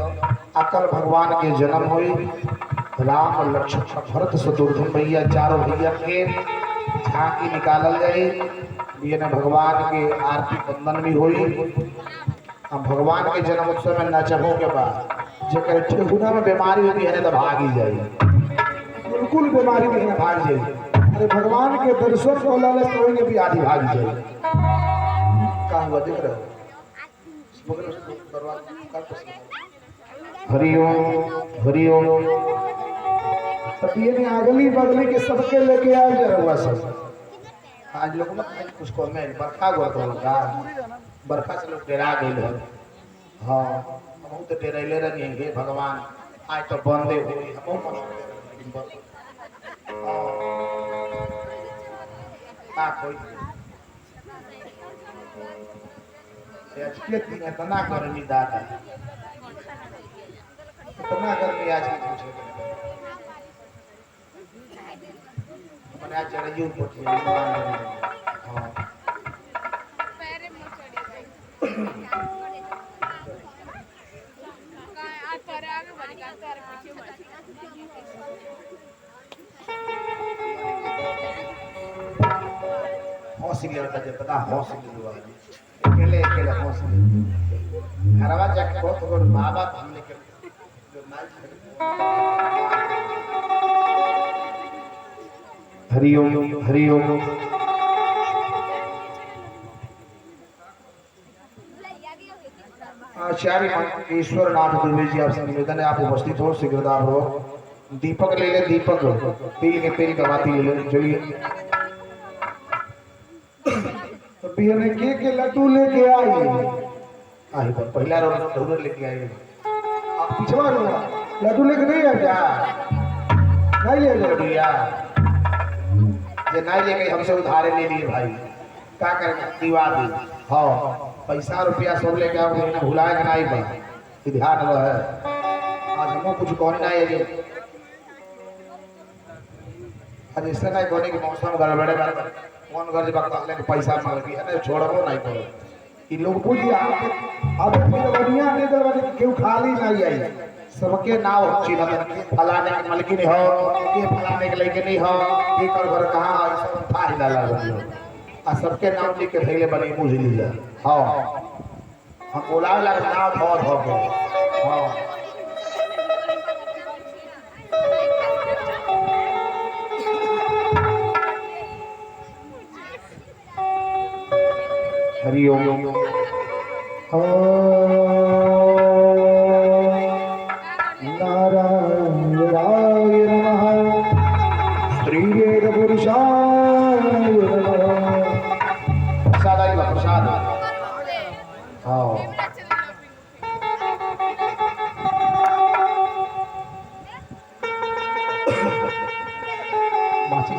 अकल भगवान के जन्म हुई राम लक्ष्मण भरत शत्रुघ्न भैया चारों भैया के झांकी निकालल गई ये ने भगवान के आरती बंधन भी हुई। अब भगवान के जन्म उत्सव में नचबो के बाद जेकर ठेहुना में बीमारी होती है तो भागी जाए बिल्कुल बीमारी भी है भाग जाए अरे भगवान के दर्शन को लालच तो भी आधी भाग जाए कहाँ हुआ देख रहे हो हरिओम हरिओम तब ये ने अगली बगली के सबके लेके आ जरूर सब आज लोग ना कुछ को में बरखा गो तो का बरखा से लोग डरा गए हाँ हम तो डरैले रही हे भगवान आज तो बंदे हुई हम कोई आज के दिन इतना गर्मी दादा इतना गर्मी आज की पूछे मैंने आज चढ़ी ऊपर हाँ पैरे में चढ़ी गई आज पैरे आगे बढ़ गया पैर पीछे बढ़ हौस लेता जितना हौस लियो अकेले अकेले हौस घरवा जाके बहुत बड़ बाबा हमने के जो माई हरिओम हरिओम। आचार्य ईश्वर नाथ दुबे जी आपसे निवेदन है आप उपस्थित हो शीघ्रता पूर्वक दीपक ले ले दीपक तिल के तेल का बाती ले ले चलिए तो पीने के लड्डू लेके आई आई पर पहला रोड लेके आई आप पिछवा रो लड्डू लेके नहीं आया क्या नहीं ले लो भैया जे नहीं लेके हमसे उधारे ले लिए भाई क्या करेंगे दीवा दी हाँ पैसा रुपया सब लेके आओ ना भुलाए के नहीं बा कि ध्यान रहे आज हमको कुछ कहने नहीं है आज इससे नहीं कहने की मौसम गड़बड़े बार कौन घर जब कहले कि पैसा मांग के अरे छोड़बो नहीं करो कि लोग पूछिए अब बढ़िया नहीं दे वाले क्यों खाली नहीं आई सबके नाव चिन्ह के फलाने के मालकिन हो के फलाने के लेके नहीं हो के कर घर कहां है सब था डाला बनो आ सबके नाम लिख के धैले बनी बुझ लीजिए हां हम बोलावे ला नाव धो धो के हां हरिओम नारायणाय नमः श्रीवेद पुरुषाय नमः। प्रसाद आई प्रसाद हां माची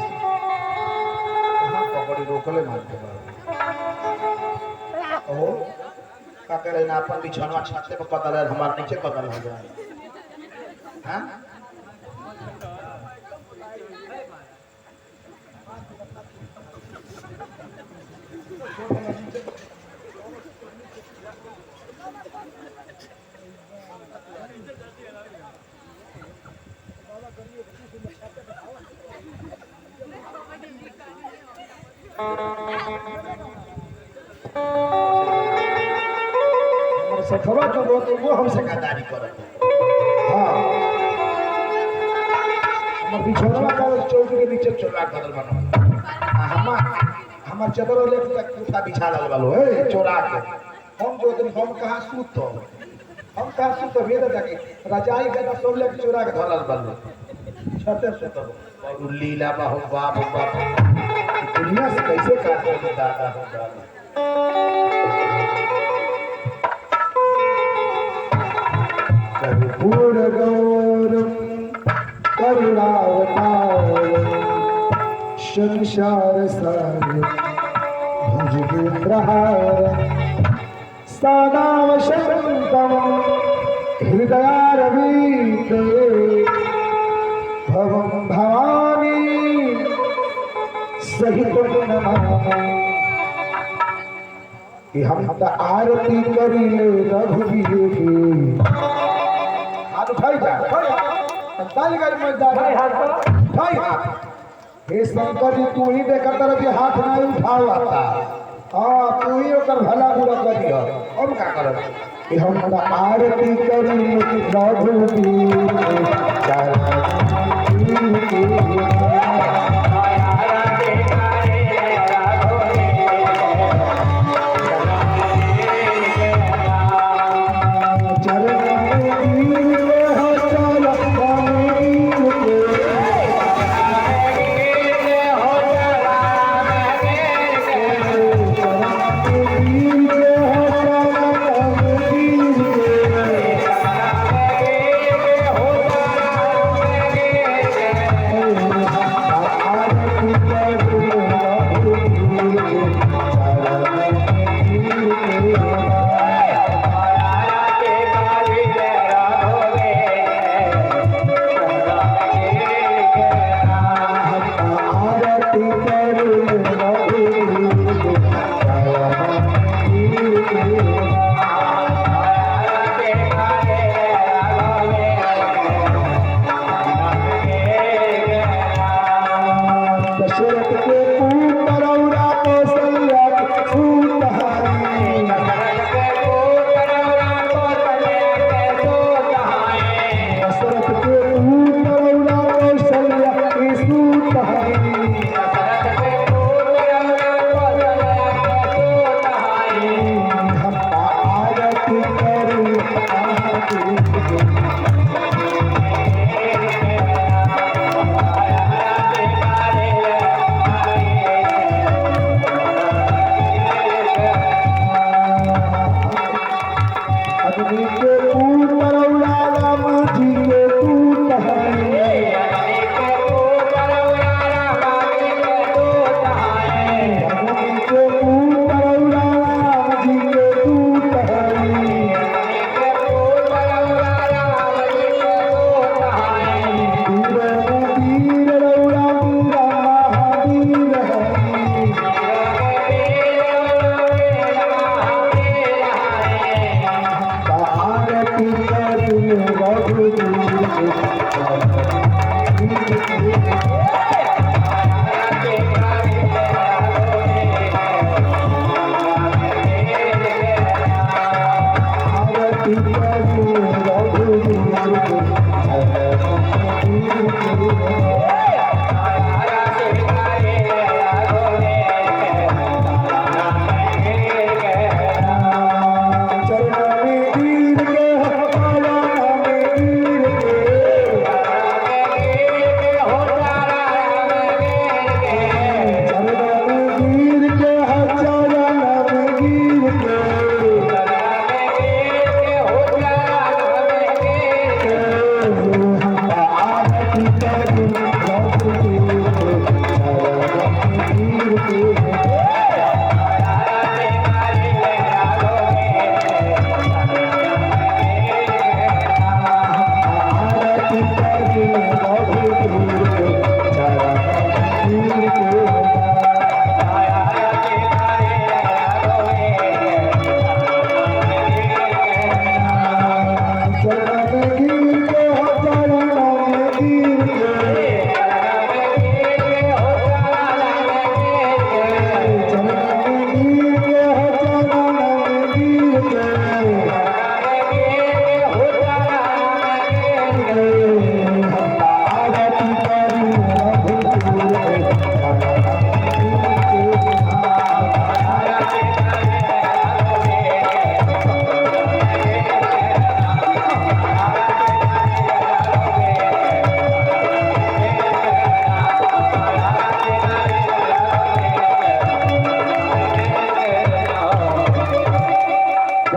कहां पकड़ी रोकले मारते ओ का करे ना अपन बिछनवा छाते पे कदल है हमार नीचे कदल हो जाए हां सखवा जो वो हमसे गद्दारी करत हाँ हम बिछोनवा का चौक के नीचे चोरा कदल बनो हमार चदर लेके तक कुत्ता बिछा लल वालो है चोरा के हम जो दिन हम कहाँ सूत हम कहाँ सूत भेद जाके रजाई गदा सब लेके चोरा के धरल बनो छते से तो और लीला बाहु बाप बाप दुनिया से कैसे काट कर दादा हो दादा कर्पूर गौरम करुणावतारम संसार सार भुजगेन्द्रहारम सदाव शंतम हृदयारविंदे भवं भवानी सहितं नमामि। कि हम त आरती करिले रघुवीर की हाथ उठाई जा ताली कर मजदार उठाई हाथ हे शंकर जी तू ही देखा तर कि हाथ नहीं उठावता हां तू ही ओकर भला बुरा करी हम का करब कि हम त आरती करिले रघुवीर की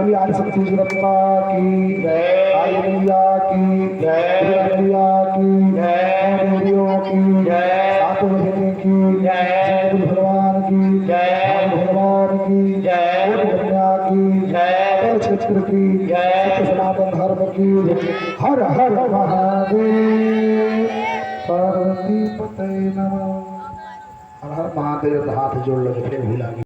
बोलिए आदि शक्ति जगन्मा की जय, आई मैया की जय, मैया की जय, देवियों की जय, सातों बहनों की जय, गुरु भगवान की जय, भगवान की जय, कन्या की जय, क्षेत्र की जय, सनातन धर्म की हर हर महादेव। पार्वती पते नमः। हर हर महादेव हाथ जोड़ लगे फिर भूला